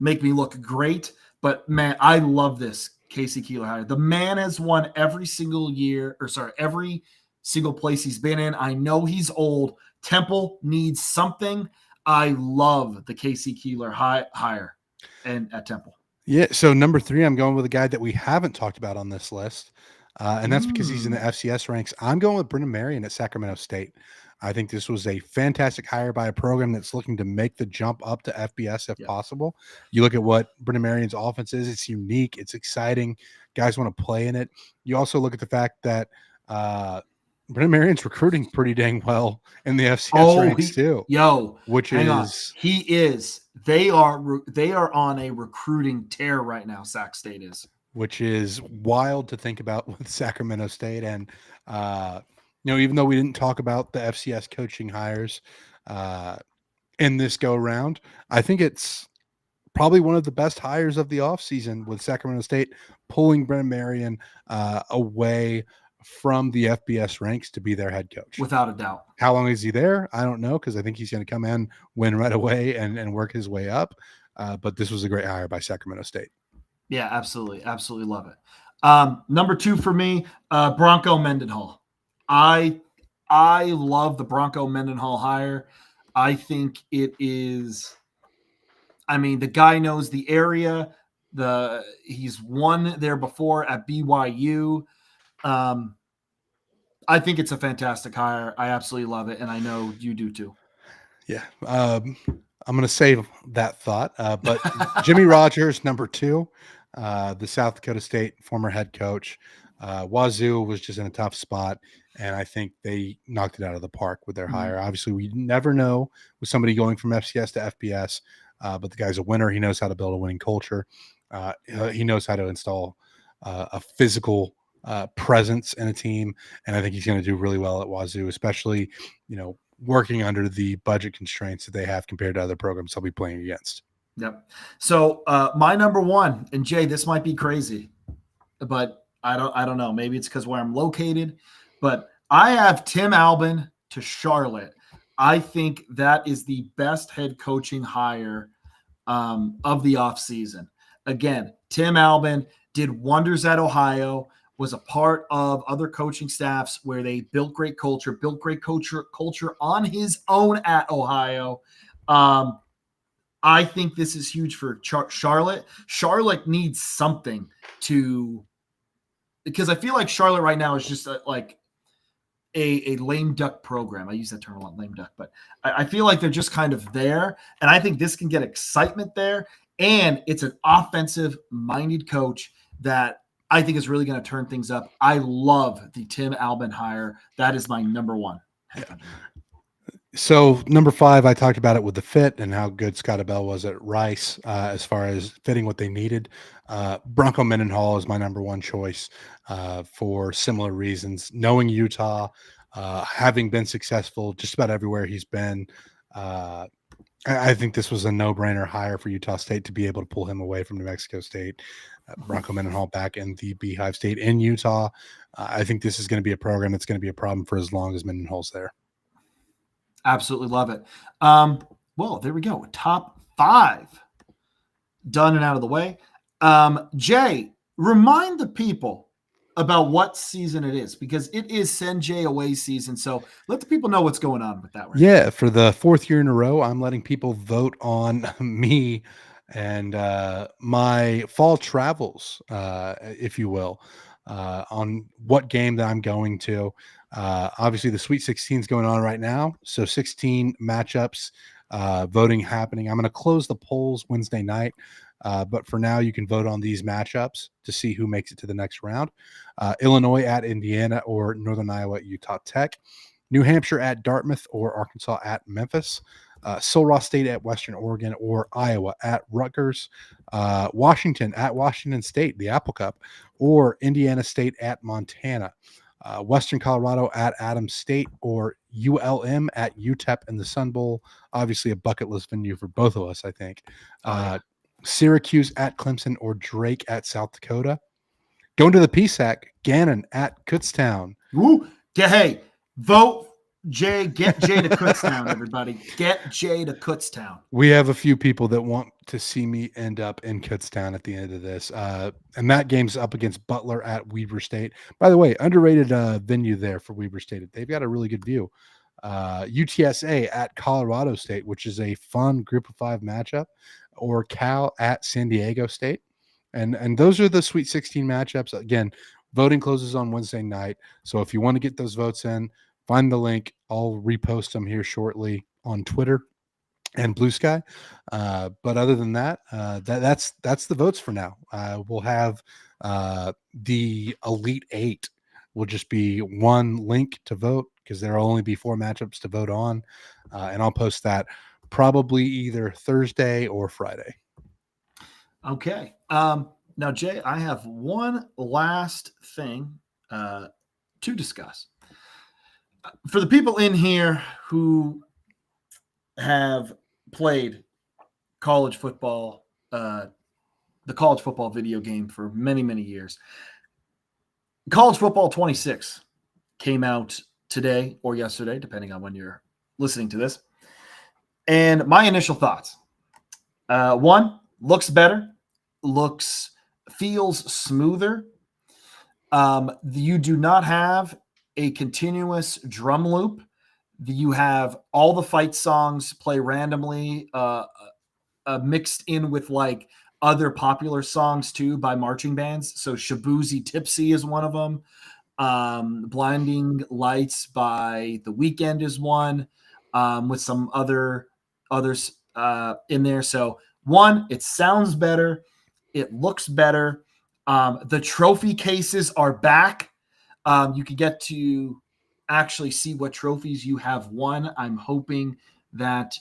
make me look great. But man, I love this Casey Keeler hire. The man has won every single place he's been in. I know he's old. Temple needs something. I love the Casey Keeler hire and at Temple. Yeah. So number 3, I'm going with a guy that we haven't talked about on this list. And that's because he's in the FCS ranks. I'm going with Brennan Marion at Sacramento State. I think this was a fantastic hire by a program that's looking to make the jump up to FBS if possible. You look at what Brennan Marion's offense is. It's unique. It's exciting. Guys want to play in it. You also look at the fact that Brennan Marion's recruiting pretty dang well in the FCS ranks too. He is. They are on a recruiting tear right now. Sac State is. Which is wild to think about with Sacramento State. And, even though we didn't talk about the FCS coaching hires in this go around, I think it's probably one of the best hires of the offseason with Sacramento State pulling Brennan Marion away from the FBS ranks to be their head coach. Without a doubt. How long is he there? I don't know, because I think he's going to come in, win right away, and work his way up. But this was a great hire by Sacramento State. Yeah, absolutely. Absolutely love it. Number 2 for me, Bronco Mendenhall. I love the Bronco Mendenhall hire. I think it is, the guy knows the area. He's won there before at BYU. I think it's a fantastic hire. I absolutely love it, and I know you do too. Yeah. I'm going to save that thought. But Jimmy Rogers, number 2, the South Dakota State former head coach. Wazoo was just in a tough spot, and I think they knocked it out of the park with their hire. Obviously, we never know with somebody going from FCS to FBS, but the guy's a winner. He knows how to build a winning culture. He knows how to install a physical presence in a team, and I think he's going to do really well at Wazoo, especially, working under the budget constraints that they have compared to other programs they'll be playing against. Yep. So my number 1, and Jay, this might be crazy, but I don't know. Maybe it's because where I'm located, but I have Tim Albin to Charlotte. I think that is the best head coaching hire of the offseason. Again, Tim Albin did wonders at Ohio, was a part of other coaching staffs where they built great culture on his own at Ohio. I think this is huge for Charlotte. Charlotte needs something because I feel like Charlotte right now is just like a lame duck program. I use that term a lot, lame duck, but I feel like they're just kind of there. And I think this can get excitement there. And it's an offensive minded coach that I think is really going to turn things up. I love the Tim Albin hire. That is my number 1. So number 5, I talked about it with the fit and how good Scott Abell was at Rice as far as fitting what they needed. Bronco Mendenhall is my number 1 choice for similar reasons. Knowing Utah, having been successful just about everywhere he's been, I think this was a no-brainer hire for Utah State to be able to pull him away from New Mexico State. Bronco Mendenhall back in the Beehive State in Utah. I think this is going to be a program that's going to be a problem for as long as Mendenhall's there. Absolutely love it. Well, there we go. Top 5 done and out of the way. Jay, remind the people about what season it is, because it is Send Jay away season. So let the people know what's going on with that. Right? Yeah, for the 4th year in a row, I'm letting people vote on me and my fall travels, if you will, on what game that I'm going to. Obviously, the Sweet 16 is going on right now, so 16 matchups, voting happening. I'm going to close the polls Wednesday night. But for now, you can vote on these matchups to see who makes it to the next round. Illinois at Indiana or Northern Iowa at Utah Tech. New Hampshire at Dartmouth or Arkansas at Memphis. Sul Ross State at Western Oregon or Iowa at Rutgers. Washington at Washington State, the Apple Cup, or Indiana State at Montana. Western Colorado at Adams State or ULM at UTEP in the Sun Bowl. Obviously a bucket list venue for both of us, I think. Syracuse at Clemson or Drake at South Dakota. Going to the PSAC, Gannon at Kutztown. Ooh, hey, vote Jay. Get Jay to Kutztown, everybody. Get Jay to Kutztown. We have a few people that want to see me end up in Kutztown at the end of this. And that game's up against Butler at Weber State. By the way, underrated venue there for Weber State. They've got a really good view. UTSA at Colorado State, which is a fun group of 5 matchup, or Cal at San Diego State. And those are the Sweet 16 matchups. Again, voting closes on Wednesday night. So if you want to get those votes in, find the link. I'll repost them here shortly on Twitter and Blue Sky. But other than that, that's the votes for now. We'll have the Elite 8 will just be one link to vote because there will only be 4 matchups to vote on. And I'll post that probably either Thursday or Friday. Okay. Now, Jay, I have one last thing to discuss. For the people in here who have played college football, the college football video game for many, many years, College Football 26 came out today or yesterday, depending on when you're listening to this. And my initial thoughts, one, looks better, feels smoother. You do not have a continuous drum loop. You have all the fight songs play randomly, mixed in with like other popular songs too by marching bands. So Shabuzi Tipsy is one of them. Blinding Lights by The Weeknd is one, with some others in there. So one, it sounds better. It looks better. The trophy cases are back. You can get to actually see what trophies you have won. I'm hoping that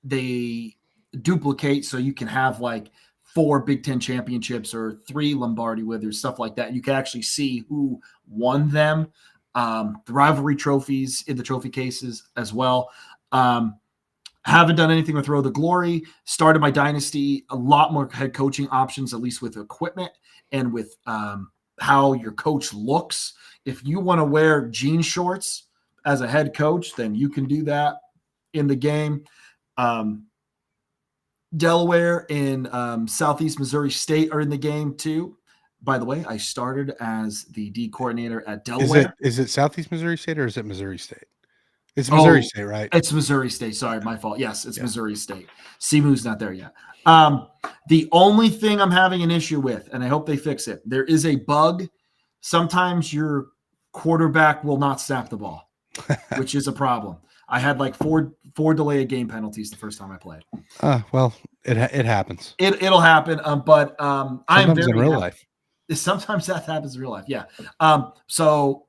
they duplicate so you can have like 4 Big Ten championships or 3 Lombardi withers, stuff like that. You can actually see who won them. The rivalry trophies in the trophy cases as well. Haven't done anything with Road to Glory. Started my dynasty. A lot more head coaching options, at least with equipment and with how your coach looks. If you want to wear jean shorts as a head coach, then you can do that in the game. Delaware and Southeast Missouri State are in the game too. By the way, I started as the D coordinator at Delaware. Is it Southeast Missouri State or is it Missouri State? It's Missouri State, right? It's Missouri State. Sorry, my fault. Yes, it's Missouri State. Simu's not there yet. The only thing I'm having an issue with, and I hope they fix it, there is a bug. Sometimes your quarterback will not snap the ball, which is a problem. I had like four delay of game penalties the first time I played. Well, it happens. It'll happen. But I'm very in real life. Sometimes that happens in real life. Yeah. So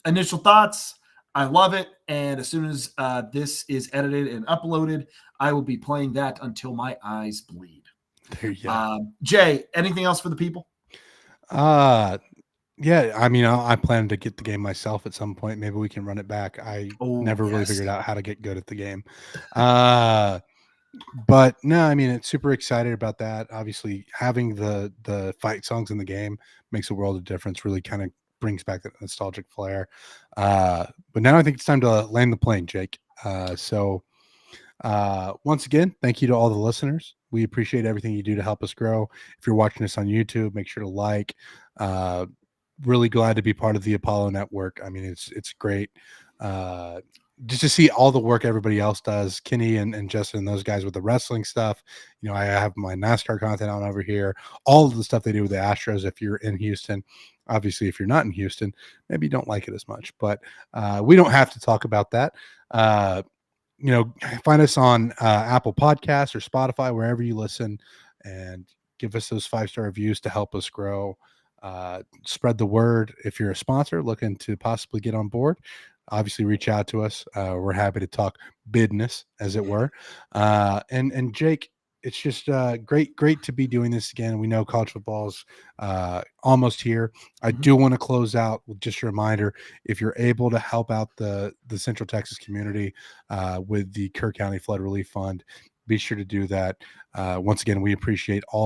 initial thoughts. I love it. And as soon as this is edited and uploaded, I will be playing that until my eyes bleed. There you go. Jay, anything else for the people? Yeah, I mean, I plan to get the game myself at some point. Maybe we can run it back. I never really figured out how to get good at the game. But no, I mean, it's super excited about that. Obviously, having the fight songs in the game makes a world of difference. Really kind of brings back that nostalgic flair. But now I think it's time to land the plane, Jake. So once again, thank you to all the listeners. We appreciate everything you do to help us grow. If you're watching us on YouTube, make sure to like. Really glad to be part of the Apollo Network. I mean, it's great. Just to see all the work everybody else does, Kenny and Justin and those guys with the wrestling stuff. You know, I have my NASCAR content on over here. All of the stuff they do with the Astros. If you're in Houston, obviously, if you're not in Houston, maybe you don't like it as much. But we don't have to talk about that. find us on Apple Podcasts or Spotify, wherever you listen, and give us those 5-star reviews to help us grow. Spread the word. If you're a sponsor looking to possibly get on board, obviously reach out to us. We're happy to talk business, as it were. And Jake, it's just great to be doing this again. We know college football is almost here. I do want to close out with just a reminder: if you're able to help out the Central Texas community with the Kerr County Flood Relief Fund, be sure to do that. Once again, we appreciate all